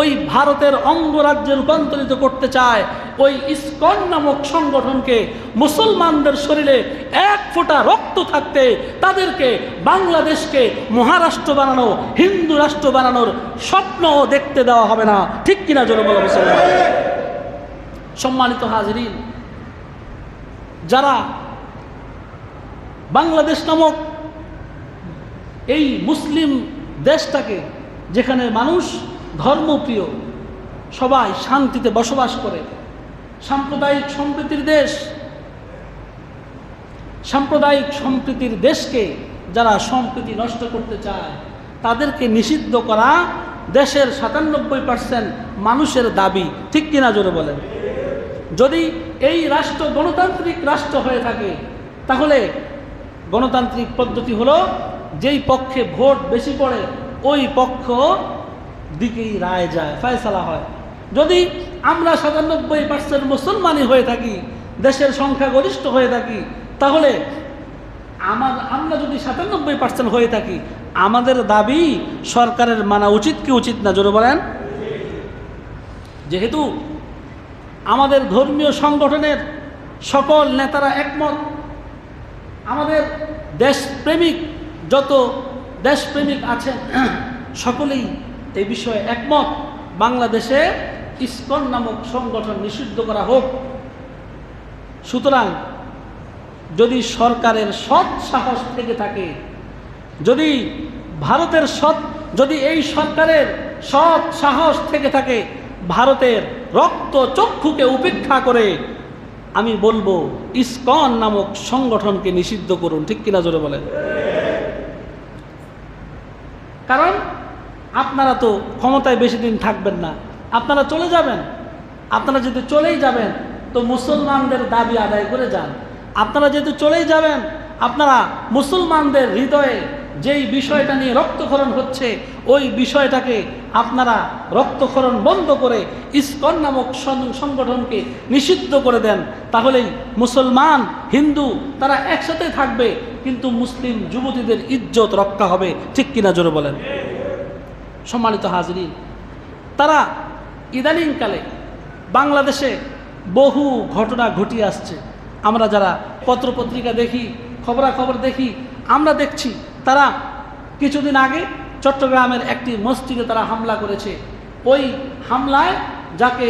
ওই ভারতের অঙ্গরাজ্যে রূপান্তরিত করতে চায়। ওই ইসকন নামক সংগঠনকে মুসলমানদের শরীরে এক ফোঁটা রক্ত থাকতে তাদেরকে বাংলাদেশকে মহারাষ্ট্র বানানো, হিন্দু রাষ্ট্র বানানোর স্বপ্নও দেখতে দেওয়া হবে না। ঠিক কিনা জোরে বলো মুসলমান? সম্মানিত হাজিরিন, যারা বাংলাদেশ নামক এই মুসলিম দেশটাকে, যেখানে মানুষ ধর্মপ্রিয়, সবাই শান্তিতে বসবাস করে, সাম্প্রদায়িক সম্প্রীতির দেশ, সাম্প্রদায়িক সম্প্রীতির দেশকে যারা সম্প্রীতি নষ্ট করতে চায়, তাদেরকে নিষিদ্ধ করা দেশের ৯৭% মানুষের দাবি। ঠিক কিনা জোরে বলেন? যদি এই রাষ্ট্র গণতান্ত্রিক রাষ্ট্র হয়ে থাকে, তাহলে গণতান্ত্রিক পদ্ধতি হলো যেই পক্ষে ভোট বেশি পড়ে ওই পক্ষ দিকেই রায় যায়, ফয়সালা হয়। যদি আমরা ৯৭% মুসলমানই হয়ে থাকি, দেশের সংখ্যাগরিষ্ঠ হয়ে থাকি, তাহলে আমরা যদি ৯৭% হয়ে থাকি, আমাদের দাবি সরকারের মানা উচিত কি উচিত না? জোরে বলেন। যেহেতু আমাদের ধর্মীয় সংগঠনের সকল নেতারা একমত, আমাদের দেশপ্রেমিক যত দেশপ্রেমিক আছেন সকলেই এই বিষয়ে একমত, বাংলাদেশে ইসকন নামক সংগঠন নিষিদ্ধ করা হোক। সুতরাং যদি সরকারের সৎ সাহস থেকে থাকে, যদি ভারতের যদি এই সরকারের সৎ সাহস থেকে থাকে, ভারতের রক্ত চক্ষুকে উপেক্ষা করে আমি বলবো ইসকন নামক সংগঠনকে নিষিদ্ধ করুন। ঠিক কিনা জোরে বলেন? কারণ আপনারা তো ক্ষমতায় বেশি দিন থাকবেন না, আপনারা চলে যাবেন। আপনারা যদি চলেই যাবেন তো মুসলমানদের দাবি আদায় করে যান। আপনারা যেহেতু চলেই যাবেন, আপনারা মুসলমানদের হৃদয়ে যেই বিষয়টা নিয়ে রক্তক্ষরণ হচ্ছে, ওই বিষয়টাকে আপনারা রক্তক্ষরণ বন্ধ করে ইসকন নামক সংগঠনকে নিষিদ্ধ করে দেন। তাহলেই মুসলমান হিন্দু তারা একসাথে থাকবে, কিন্তু মুসলিম যুবতীদের ইজ্জত রক্ষা হবে। ঠিক কিনা জোরে বলেন? সম্মানিত হাজিরিন, তারা ইদানিংকালে বাংলাদেশে বহু ঘটনা ঘটিয়ে আসছে। আমরা যারা পত্রপত্রিকা দেখি, খবরাখবর দেখি, আমরা দেখছি তারা কিছুদিন আগে চট্টগ্রামের একটি মসজিদে তারা হামলা করেছে। ওই হামলায় যাকে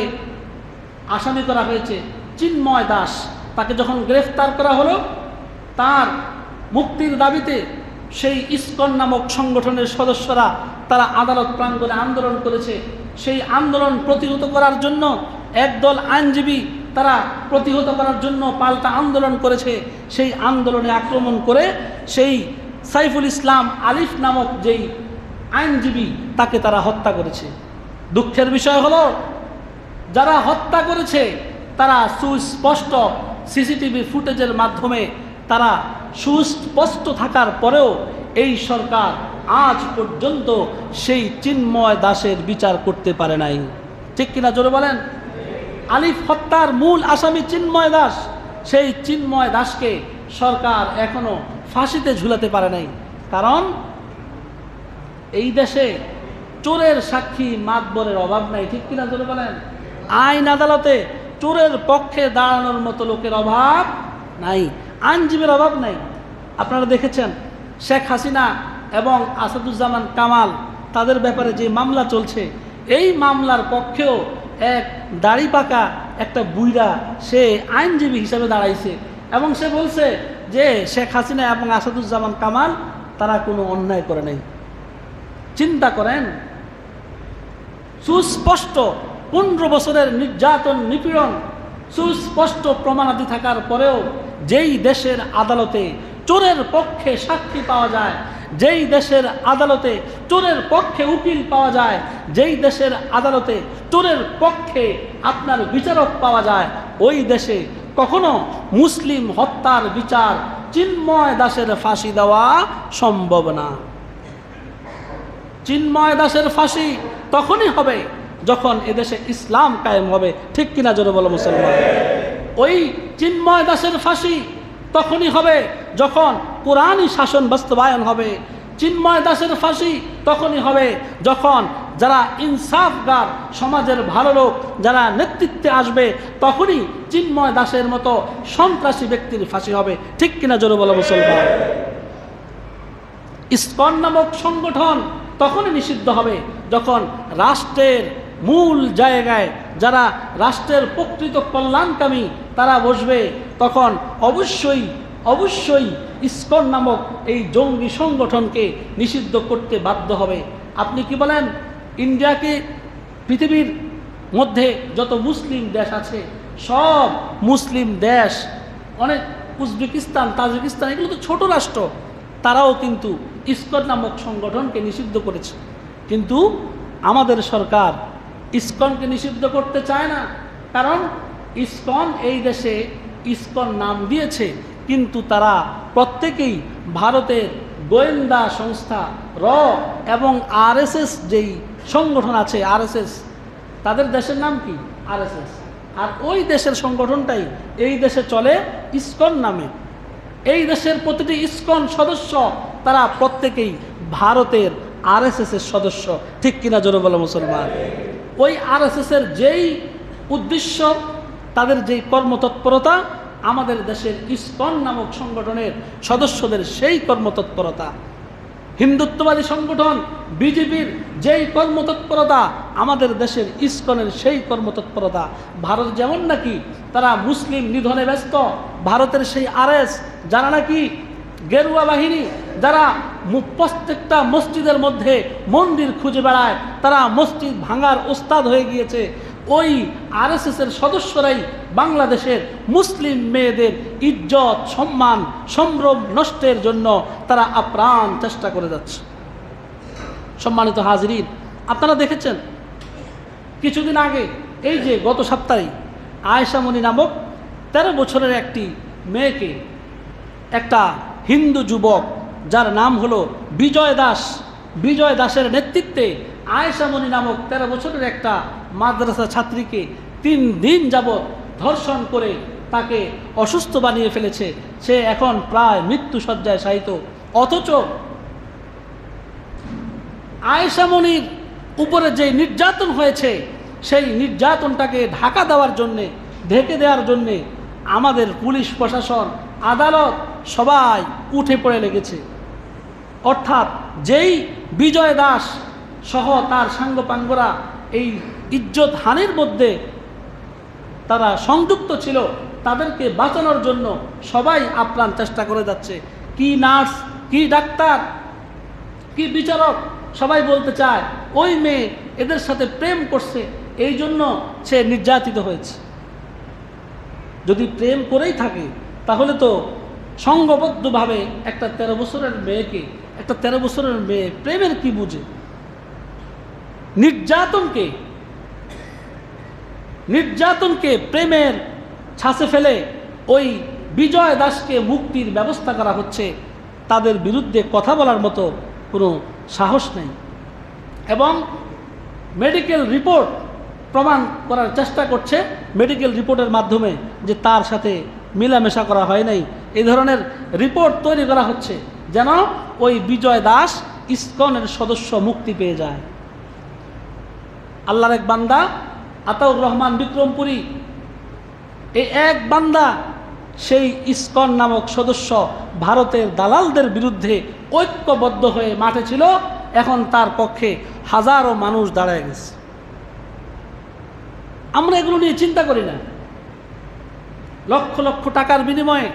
আসামি করা হয়েছে চিন্ময় দাস, তাকে যখন গ্রেফতার করা হলো, তার মুক্তির দাবিতে সেই ইসকন নামক সংগঠনের সদস্যরা তারা আদালত প্রাঙ্গণে আন্দোলন করেছে। সেই আন্দোলন প্রতিহত করার জন্য একদল আইনজীবী তারা প্রতিহত করার জন্য পাল্টা আন্দোলন করেছে। সেই আন্দোলনে আক্রমণ করে সেই সাইফুল ইসলাম আলিফ নামক যেই আইনজীবী, তাকে তারা হত্যা করেছে। দুঃখের বিষয় হলো, যারা হত্যা করেছে তারা সুস্পষ্ট সিসিটিভি ফুটেজের মাধ্যমে তারা সুস্পষ্ট থাকার পরেও এই সরকার আজ পর্যন্ত সেই চিন্ময় দাসের বিচার করতে পারে নাই। ঠিক কিনা জোরে বলেন? আলিফ হত্যার মূল আসামি চিন্ময় দাস, সেই চিন্ময় দাসকে সরকার এখনো ফাঁসিতে ঝুলাতে পারে নাই। কারণ এই দেশে চোরের সাক্ষী মাতবরের অভাব নাই। ঠিক কিনা জোরে বলেন? আইন আদালতে চোরের পক্ষে দাঁড়ানোর মতো লোকের অভাব নাই, আইনজীবীর অভাব নাই। আপনারা দেখেছেন শেখ হাসিনা এবং আসাদুজ্জামান কামাল তাদের ব্যাপারে যে মামলা চলছে, এই মামলার পক্ষেও এক দাড়ি পাকা একটা বুইড়া সে আইনজীবী হিসাবে দাঁড়াইছে এবং সে বলছে যে শেখ হাসিনা এবং আসাদুজ্জামান কামাল তারা কোনো অন্যায় করে নাই। চিন্তা করেন, সুস্পষ্ট 15 বছরের নির্যাতন নিপীড়ন, সুস্পষ্ট প্রমাণাদি থাকার পরেও যেই দেশের আদালতে চোরের পক্ষে সাক্ষী পাওয়া যায়, যেই দেশের আদালতে চোরের পক্ষে উকিল পাওয়া যায়, যেই দেশের আদালতে চোরের পক্ষে আপনার বিচারক পাওয়া যায়, ওই দেশে কখনো মুসলিম হত্যার বিচার চিন্ময় দাসের ফাঁসি দেওয়া সম্ভব না। চিন্ময় দাসের ফাঁসি তখনই হবে যখন এদেশে ইসলাম কায়েম হবে। ঠিক কিনা জোরে বলো মুসলমান? ওই চিন্ময় দাসের ফাঁসি তখনই হবে যখন কোরআনী শাসন বাস্তবায়ন হবে। চিন্ময় দাসের ফাঁসি তখনই হবে যখন যারা ইনসাফগার, সমাজের ভালো লোক যারা নেতৃত্বে আসবে, তখনই চিন্ময় দাসের মতো সন্ত্রাসী ব্যক্তির ফাঁসি হবে। ঠিক কিনা জোরে বলো মুসলমান? ইসকন নামক সংগঠন তখনই নিষিদ্ধ হবে যখন রাষ্ট্রের মূল জায়গায় যারা রাষ্ট্রের প্রকৃত কল্যাণকামী তারা বসবে, তখন অবশ্যই অবশ্যই ইসকন নামক এই জঙ্গি সংগঠনকে নিষিদ্ধ করতে বাধ্য হবে। আপনি কি বলেন, ইন্ডিয়াকে পৃথিবীর মধ্যে যত মুসলিম দেশ আছে সব মুসলিম দেশ, অনেক উজবেকিস্তান, তাজিকিস্তান, এগুলো তো ছোট রাষ্ট্র, তারাও কিন্তু ইসকন নামক সংগঠনকে নিষিদ্ধ করেছে। কিন্তু আমাদের সরকার ইসকনকে নিষিদ্ধ করতে চায় না, কারণ ইসকন এই দেশে ইসকন নাম দিয়েছে, কিন্তু তারা প্রত্যেকেই ভারতের গোয়েন্দা সংস্থা র এবং আরএসএস যেই সংগঠন আছে, আরএসএস, তাদের দেশের নাম কি? আরএসএস। আর ওই দেশের সংগঠনটাই এই দেশে চলে ইসকন নামে। এই দেশের প্রতিটি ইসকন সদস্য তারা প্রত্যেকেই ভারতের আরএসএস এর সদস্য। ঠিক কিনা জোরে বলো মুসলমান? ওই আরএসএস এর যেই উদ্দেশ্য, তাদের যেই কর্মতৎপরতা, আমাদের দেশের ইসকন নামক সংগঠনের সদস্যদের সেই কর্মতৎপরতা। হিন্দুত্ববাদী সংগঠন বিজেপির যেই কর্মতৎপরতা, আমাদের দেশের ইসকনের সেই কর্মতৎপরতা। ভারত যেমন নাকি তারা মুসলিম নিধনে ব্যস্ত, ভারতের সেই আরএস যারা নাকি গেরুয়া বাহিনী, যারা প্রত্যেকটা মসজিদের মধ্যে মন্দির খুঁজে বেড়ায়, তারা মসজিদ ভাঙার ওস্তাদ হয়ে গিয়েছে, ওই আরএসএস এর সদস্যরাই বাংলাদেশের মুসলিম মেয়েদের ইজ্জত, সম্মান, সম্ভ্রম নষ্টের জন্য তারা আপ্রাণ চেষ্টা করে যাচ্ছে। সম্মানিত হাজিরিন, আপনারা দেখেছেন কিছুদিন আগে, এই যে গত সপ্তাহে আয়েশা মনি নামক 13 বছরের একটি মেয়েকে একটা হিন্দু যুবক যার নাম হলো বিজয় দাস, বিজয় দাসের নেতৃত্বে আয়েশা মনি নামক 13 বছরের একটা মাদ্রাসা ছাত্রীকে 3 দিন যাবৎ ধর্ষণ করে তাকে অসুস্থ বানিয়ে ফেলেছে। সে এখন প্রায় মৃত্যুশয্যায় শায়িত। অথচ আয়েশা মনির উপরে যে নির্যাতন হয়েছে, সেই নির্যাতনটাকে ঢাকা দেওয়ার জন্যে, ঢেকে দেওয়ার জন্যে আমাদের পুলিশ প্রশাসন, আদালত সবাই উঠে পড়ে লেগেছে। অর্থাৎ যেই বিজয় দাস সহ তার সাঙ্গপাঙ্গরা এই ইজ্জত হানির মধ্যে তারা সংযুক্ত ছিল, তাদেরকে বাঁচানোর জন্য সবাই আপ্রাণ চেষ্টা করে যাচ্ছে। কি নার্স, কি ডাক্তার, কি বিচারক, সবাই বলতে চায় ওই মেয়ে এদের সাথে প্রেম করছে, এই জন্য সে নির্যাতিত হয়েছে। যদি প্রেম করেই থাকে তাহলে তো সংঘবদ্ধভাবে একটা 13 বছরের মেয়েকে, একটা 13 বছরের মেয়ে প্রেমের কি বুঝে? নির্যাতনকে প্রেমের ছাঁচে ফেলে ওই বিজয় দাসকে মুক্তির ব্যবস্থা করা হচ্ছে। তাদের বিরুদ্ধে কথা বলার মতো কোনো সাহস নেই এবং মেডিকেল রিপোর্ট প্রমাণ করার চেষ্টা করছে, মেডিকেল রিপোর্টের মাধ্যমে যে তার সাথে মেলামেশা করা হয় নাই, এই ধরনের রিপোর্ট তৈরি করা হচ্ছে যেন ওই বিজয় দাস ইসকনের সদস্য মুক্তি পেয়ে যায়। আল্লাহর এক বান্দা আতাউর রহমান বিক্রমপুরী, এই এক বান্দা সেই ইসকন নামক সদস্য ভারতের দালালদের বিরুদ্ধে ঐক্যবদ্ধ হয়ে মাঠে ছিল এখন তার পক্ষে হাজারো মানুষ দাঁড়ায় গেছে। আমরা এগুলো নিয়ে চিন্তা করি না। লক্ষ লক্ষ টাকার বিনিময়ে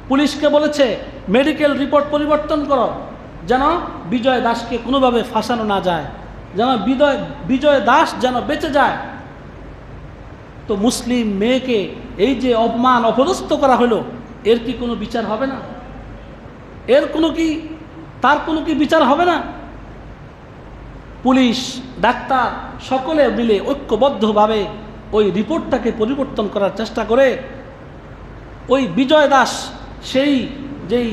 পুলিশকে বলেছে মেডিকেল রিপোর্ট পরিবর্তন করো, যেন বিজয় দাসকে কোনোভাবে ফাঁসানো না যায়, যেন বিজয় দাস যেন বেঁচে যায়। তো মুসলিম মেয়েকে এই যে অপমান অপদস্থ করা হলো, এর কি কোনো বিচার হবে না? তার কোনো কি বিচার হবে না? পুলিশ, ডাক্তার সকলে মিলে ঐক্যবদ্ধভাবে ওই রিপোর্টটাকে পরিবর্তন করার চেষ্টা করে ওই বিজয় দাস যেই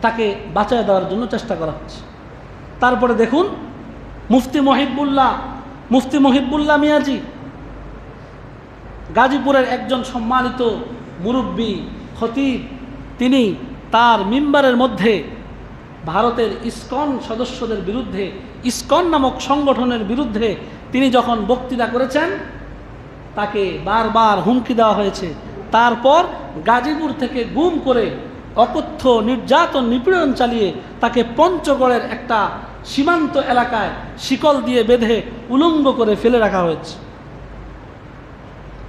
তাকে বাঁচায় দেওয়ার জন্য চেষ্টা করা হচ্ছে। তারপরে দেখুন মুফতি মহিবুল্লাহ মিয়াজি, গাজীপুরের একজন সম্মানিত মুরব্বী খতিব, তিনি তার মিম্বারের মধ্যে ভারতের ইসকন সদস্যদের বিরুদ্ধে, ইসকন নামক সংগঠনের বিরুদ্ধে তিনি যখন বক্তৃতা করেছেন, তাকে বারবার হুমকি দেওয়া হয়েছে। তারপর গাজীপুর থেকে গুম করে অকথ্য নির্যাতন নিপীড়ন চালিয়ে তাকে পঞ্চগড়ের একটা সীমান্ত এলাকায় শিকল দিয়ে বেঁধে উলঙ্গ করে ফেলে রাখা হয়েছে।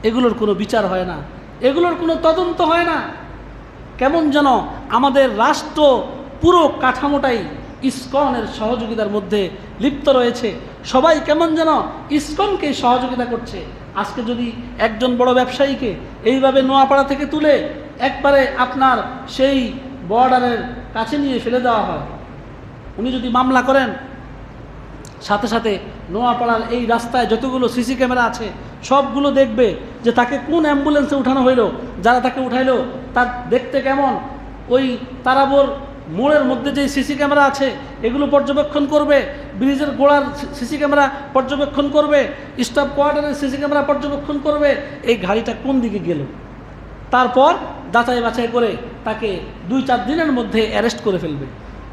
এগুলোর কোনো বিচার হয় না, এগুলোর কোনো তদন্ত হয় না। কেমন যেন আমাদের রাষ্ট্র পুরো কাঠামোটাই ইসকনের সহযোগিতার মধ্যে লিপ্ত রয়েছে। সবাই কেমন যেন ইসকনকে সহযোগিতা করছে। আজকে যদি একজন বড় ব্যবসায়ীকে এইভাবে নোয়াপাড়া থেকে তুলে একবারে আপনার সেই বর্ডারের কাছে নিয়ে ফেলে দেওয়া হয়, উনি যদি মামলা করেন, সাথে সাথে নোয়াপাড়ার এই রাস্তায় যতগুলো সিসি ক্যামেরা আছে সবগুলো দেখবে যে তাকে কোন অ্যাম্বুলেন্সে উঠানো হইলো, যারা তাকে উঠাইলো তার দেখতে কেমন, ওই তারাবোর মোড়ের মধ্যে যে সিসি ক্যামেরা আছে এগুলো পর্যবেক্ষণ করবে, ব্রিজের গোড়ার সিসি ক্যামেরা পর্যবেক্ষণ করবে, স্টাফ কোয়ার্টারের সিসি ক্যামেরা পর্যবেক্ষণ করবে, এই গাড়িটা কোন দিকে গেল। তারপর যাচাই বাছাই করে তাকে 2-4 দিনের মধ্যে অ্যারেস্ট করে ফেলবে।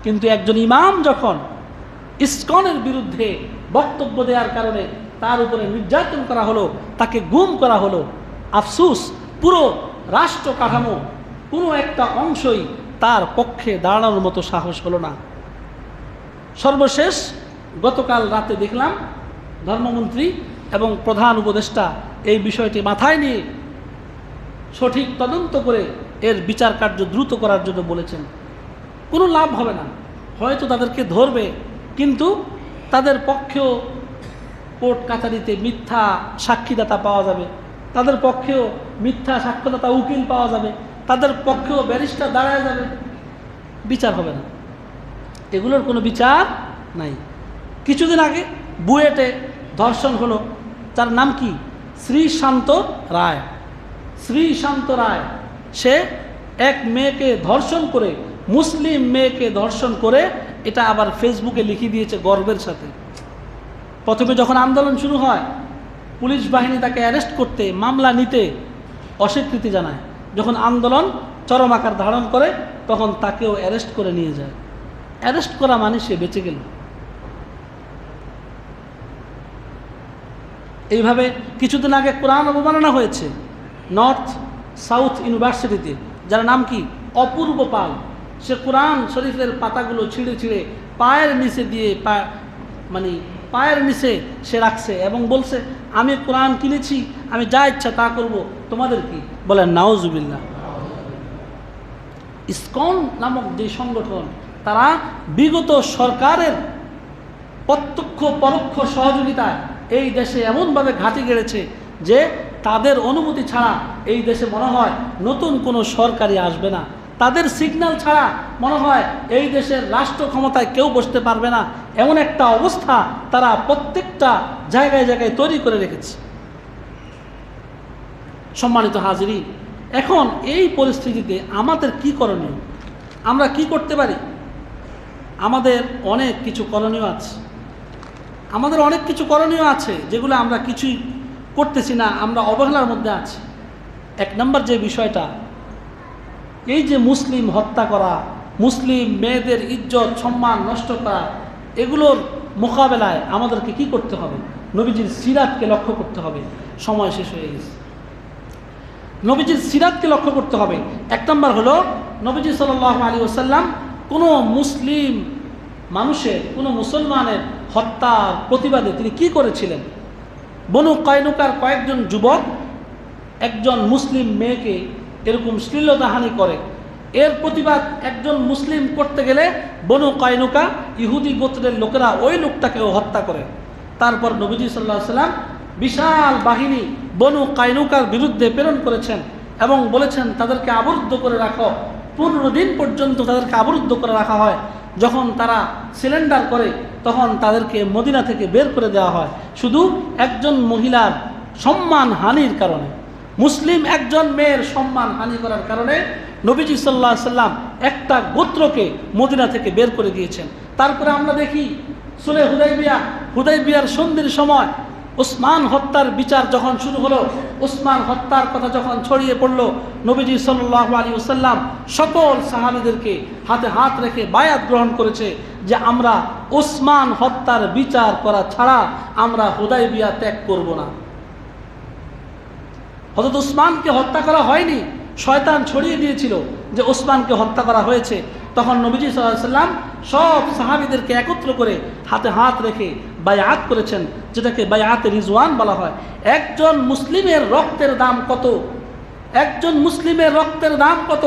কিন্তু একজন ইমাম যখন ইসকনের বিরুদ্ধে বক্তব্য দেওয়ার কারণে তার উপরে নির্যাতন করা হলো, তাকে গুম করা হলো, আফসুস পুরো রাষ্ট্র কাঠামো কোনো একটা অংশই তার পক্ষে দাঁড়ানোর মতো সাহস হলো না। সর্বশেষ গতকাল রাতে দেখলাম ধর্মমন্ত্রী এবং প্রধান উপদেষ্টা এই বিষয়টি মাথায় নিয়ে সঠিক তদন্ত করে এর বিচার কার্য দ্রুত করার জন্য বলেছেন। কোনো লাভ হবে না, হয়তো তাদেরকে ধরবে, কিন্তু তাদের পক্ষেও কোর্ট কাছারিতে মিথ্যা সাক্ষীদাতা পাওয়া যাবে, তাদের পক্ষেও মিথ্যা সাক্ষ্যদাতা উকিল পাওয়া যাবে, তাদের পক্ষেও ব্যারিস্টার দাঁড়ায় যাবে, বিচার হবে না। এগুলোর কোনো বিচার নাই। কিছুদিন আগে বুয়েটে ধর্ষণ হলো, তার নাম কি? শ্রীশান্ত রায়। শ্রীশান্ত রায় সে এক মেয়েকে ধর্ষণ করে, মুসলিম মেয়েকে ধর্ষণ করে, এটা আবার ফেসবুকে লিখে দিয়েছে গর্বের সাথে। প্রথমে যখন আন্দোলন শুরু হয়, পুলিশ বাহিনী তাকে অ্যারেস্ট করতে, মামলা নিতে অস্বীকৃতি জানায়। যখন আন্দোলন চরম আকার ধারণ করে তখন তাকেও অ্যারেস্ট করে নিয়ে যায়। অ্যারেস্ট করা মানে সে বেঁচে গেল। এইভাবে কিছুদিন আগে কোরআন অবমাননা হয়েছে নর্থ সাউথ ইউনিভার্সিটিতে, যার নাম কি? অপূর্ব পাল। সে কোরআন শরীফের পাতাগুলো ছিঁড়ে ছিঁড়ে পায়ের নিচে দিয়ে পায়ের নিচে সে রাখছে এবং বলছে, আমি কোরআন কিনেছি, আমি যা ইচ্ছা তা করব, তোমাদের কি? বলেন নাউজুবিল্লাহ। ইসকন নামক যে সংগঠন, তারা বিগত সরকারের প্রত্যক্ষ পরোক্ষ সহযোগিতায় এই দেশে এমনভাবে ঘাঁটি গেড়েছে যে তাদের অনুমতি ছাড়া এই দেশে মনে হয় নতুন কোনো সরকারই আসবে না। তাদের সিগন্যাল ছাড়া মনে হয় এই দেশের রাষ্ট্র ক্ষমতায় কেউ বসতে পারবে না, এমন একটা অবস্থা তারা প্রত্যেকটা জায়গায় জায়গায় তৈরি করে রেখেছে। সম্মানিত হাজিরিন, এখন এই পরিস্থিতিতে আমাদের কি করণীয়? আমরা কি করতে পারি? আমাদের অনেক কিছু করণীয় আছে। আমাদের অনেক কিছু করণীয় আছে যেগুলো আমরা কিছুই করতেছি না, আমরা অবহেলার মধ্যে আছি। 1 নম্বর যে বিষয়টা, এই যে মুসলিম হত্যা করা, মুসলিম মেয়েদের ইজ্জত সম্মান নষ্ট করা, এগুলোর মোকাবেলায় আমাদেরকে কি করতে হবে? নবীজির সিরাতকে লক্ষ্য করতে হবে। সময় শেষ হয়ে গেছে। নবীজির সিরাতকে লক্ষ্য করতে হবে। 1 নম্বর হলো নবীজি সাল্লাল্লাহু আলাইহি ওয়াসাল্লাম কোনো মুসলিম মানুষের, কোনো মুসলমানের হত্যার প্রতিবাদে তিনি কি করেছিলেন? বনু কায়নুকার কয়েকজন যুবক একজন মুসলিম মেয়েকে এরকম শ্লীলতাহানি করে। এর প্রতিবাদ একজন মুসলিম করতে গেলে বনু কায়নুকা ইহুদি গোত্রের লোকেরা ওই লোকটাকেও হত্যা করে। তারপর নবীজি সাল্লাল্লাহু আলাইহি ওয়াসাল্লাম বিশাল বাহিনী বনু কায়নুকার বিরুদ্ধে প্রেরণ করেছেন এবং বলেছেন তাদেরকে আবদ্ধ করে রাখো, 15 দিন পর্যন্ত তাদেরকে আবদ্ধ করে রাখা হয়। যখন তারা সিলিন্ডার করে তখন তাদেরকে মদিনা থেকে বের করে দেওয়া হয়, শুধু একজন মহিলার সম্মান হানির কারণে, মুসলিম একজন মেয়ের সম্মান হানি করার কারণে নবীজি সাল্লাল্লাহু আলাইহি ওয়াসাল্লাম একটা গোত্রকে মদিনা থেকে বের করে দিয়েছেন। তারপরে আমরা দেখি সুলহ হুদাইবিয়ার সন্ধির সময় উসমান হত্যার বিচার যখন শুরু হলো, উসমান হত্যার কথা যখন ছড়িয়ে পড়ল, নবীজি সাল্লাল্লাহু আলাইহি ওয়াসাল্লাম সকল সাহাবীদেরকে হাতে হাত রেখে বায়াত গ্রহণ করেছে যে আমরা উসমান হত্যার বিচার করা ছাড়া আমরা হুদাইবিয়া ত্যাগ করব না। হযরত উসমানকে হত্যা করা হয়নি, শয়তান ছড়িয়ে দিয়েছিল যে উসমানকে হত্যা করা হয়েছে। তখন নবীজি সাল্লাল্লাহু আলাইহি ওয়াসাল্লাম সব সাহাবীদেরকে একত্র করে হাতে হাত রেখে বায়াত করেছেন, যেটাকে বায়াতে রিজওয়ান বলা হয়। একজন মুসলিমের রক্তের দাম কত? একজন মুসলিমের রক্তের দাম কত?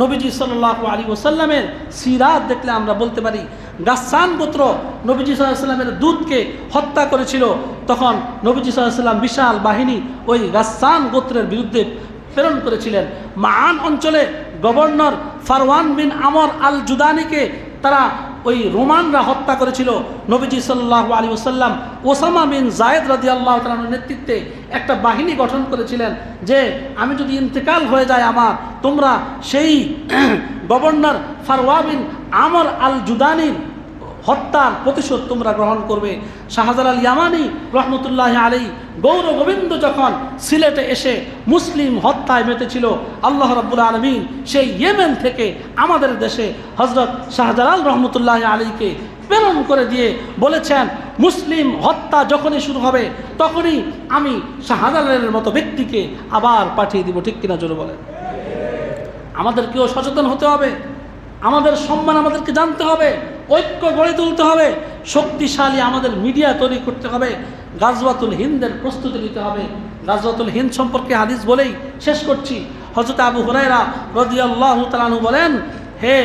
নবীজি সাল্লাল্লাহু আলাইহি ওয়াসাল্লামের সিরাত দেখলে আমরা বলতে পারি। গাসসান গোত্র নবীজি সাল্লাল্লাহু আলাইহি ওয়াসাল্লামের দূতকে হত্যা করেছিল, তখন নবীজি সাল্লাল্লাহু আলাইহি ওয়াসাল্লাম বিশাল বাহিনী ওই গাসসান গোত্রের বিরুদ্ধে প্রেরণ করেছিলেন। মাআন অঞ্চলে গভর্নর ফারওয়ান বিন আমর আল জুদানিকে তারা ওই রোমানরা হত্যা করেছিল। নবীজি সাল্লাল্লাহু আলাইহি ওয়াসাল্লাম ওসামা বিন যায়েদ রাদিয়াল্লাহু তাআলার নেতৃত্বে একটা বাহিনী গঠন করেছিলেন যে আমি যদি ইন্তেকাল হয়ে যায় আমার, তোমরা সেই গভর্নর ফারওয়ান বিন আমর আল জুদানির হত্যার প্রতিশোধ তোমরা গ্রহণ করবে। শাহজালাল ইয়ামানি রহমতুল্লাহ আলাইহি গৌর গোবিন্দ যখন সিলেটে এসে মুসলিম হত্যায় মেতেছিল, আল্লাহ রাব্বুল আলামিন সেই ইয়েমেন থেকে আমাদের দেশে হযরত শাহজালাল রহমতুল্লাহ আলাইহিকে প্রেরণ করে দিয়ে বলেছেন মুসলিম হত্যা যখনই শুরু হবে তখনই আমি শাহজালালের মতো ব্যক্তিকে আবার পাঠিয়ে দিব। ঠিক কিনা জোরে বলেন? আমাদেরকেও সচেতন হতে হবে, আমাদের সম্মান আমাদেরকে জানতে হবে, ঐক্য গড়ে তুলতে হবে, শক্তিশালী আমাদের মিডিয়া তৈরি করতে হবে, গাজওয়াতুল হিন্দের প্রস্তুতি নিতে হবে। গাজওয়াতুল হিন্দ সম্পর্কে হাদিস বলেই শেষ করছি। হযরত আবু হুরায়রা রাদিয়াল্লাহু তাআলা আনহু বলেন, হে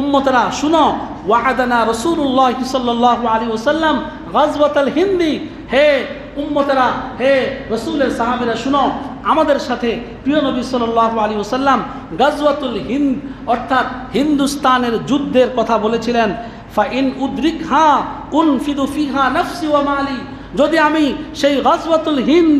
উম্মতেরা শুনো, ওয়া'আদানা রাসূলুল্লাহ সাল্লাল্লাহু আলাইহি ওয়াসাল্লাম গাজওয়াতুল হিন্দি। হে উম্মতেরা, হে রাসূলের সাহাবীরা শুনো, আমাদের সাথে প্রিয় নবী সাল্লাল্লাহু আলাইহি ওয়াসাল্লাম গাজওয়াতুল হিন্দ অর্থাৎ হিন্দুস্তানের যুদ্ধের কথা বলেছিলেন। ফাইন উদ্রিকহা উনফিদু ফিহা নাফসি ওয়া মালি, যদি আমি সেই গাজওয়াতুল হিন্দ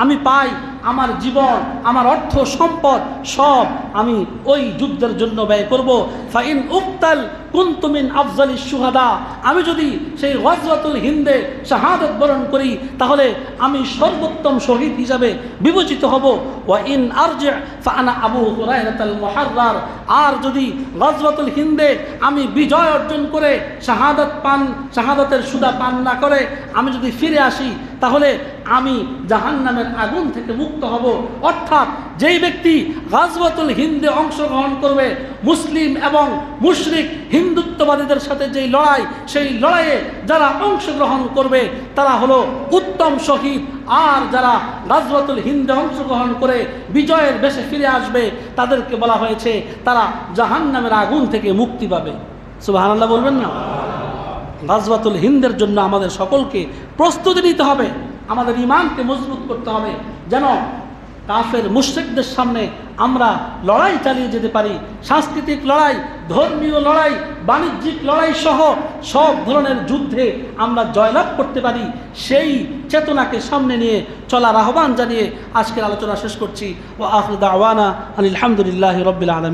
আমি পাই, আমার জীবন, আমার অর্থ সম্পদ সব আমি ওই যুদ্ধের জন্য ব্যয় করব। ফাইন উক্তাল কুনতু মিন আফজালিশ শুহাদা, আমি যদি সেই গাজওয়াতুল হিন্দে শাহাদাত বরণ করি তাহলে আমি সর্বোত্তম শহীদ হিসাবে বিবেচিত হব। ওয়া ইন আরজি ফাআনা আবু হুরায়রাতাল মুহাররার, আর যদি গাজওয়াতুল হিন্দে আমি বিজয় অর্জন করে শাহাদাতের সুদা পান না করে আমি যদি ফিরে আসি তাহলে আমি জাহান্নামের আগুন থেকে মুক্ত হব। অর্থাৎ যেই ব্যক্তি গাজওয়াতুল হিন্দে অংশগ্রহণ করবে, মুসলিম এবং মুশরিক হিন্দুত্ববাদীদের সাথে যেই লড়াই, সেই লড়াইয়ে যারা অংশগ্রহণ করবে তারা হলো উত্তম শহীদ। আর যারা গাজওয়াতুল হিন্দে অংশগ্রহণ করে বিজয়ের বেশে ফিরে আসবে তাদেরকে বলা হয়েছে তারা জাহান্নামের আগুন থেকে মুক্তি পাবে। সুবহানাল্লাহ বলবেন না? গাজওয়াতুল হিন্দের জন্য আমাদের সকলকে প্রস্তুতি নিতে হবে, আমাদের ঈমানকে মজবুত করতে হবে, যেন কাফের মুশরিকদের সামনে আমরা লড়াই চালিয়ে যেতে পারি। সাংস্কৃতিক লড়াই, ধর্মীয় লড়াই, বাণিজ্যিক লড়াই সহ সব ধরনের যুদ্ধে আমরা জয়লাভ করতে পারি, সেই চেতনাকে সামনে নিয়ে চলার আহ্বান জানিয়ে আজকের আলোচনা শেষ করছি। ওয়া আখিরু দাওয়ানা আনিল হামদুলিল্লাহি রাব্বিল আলামিন।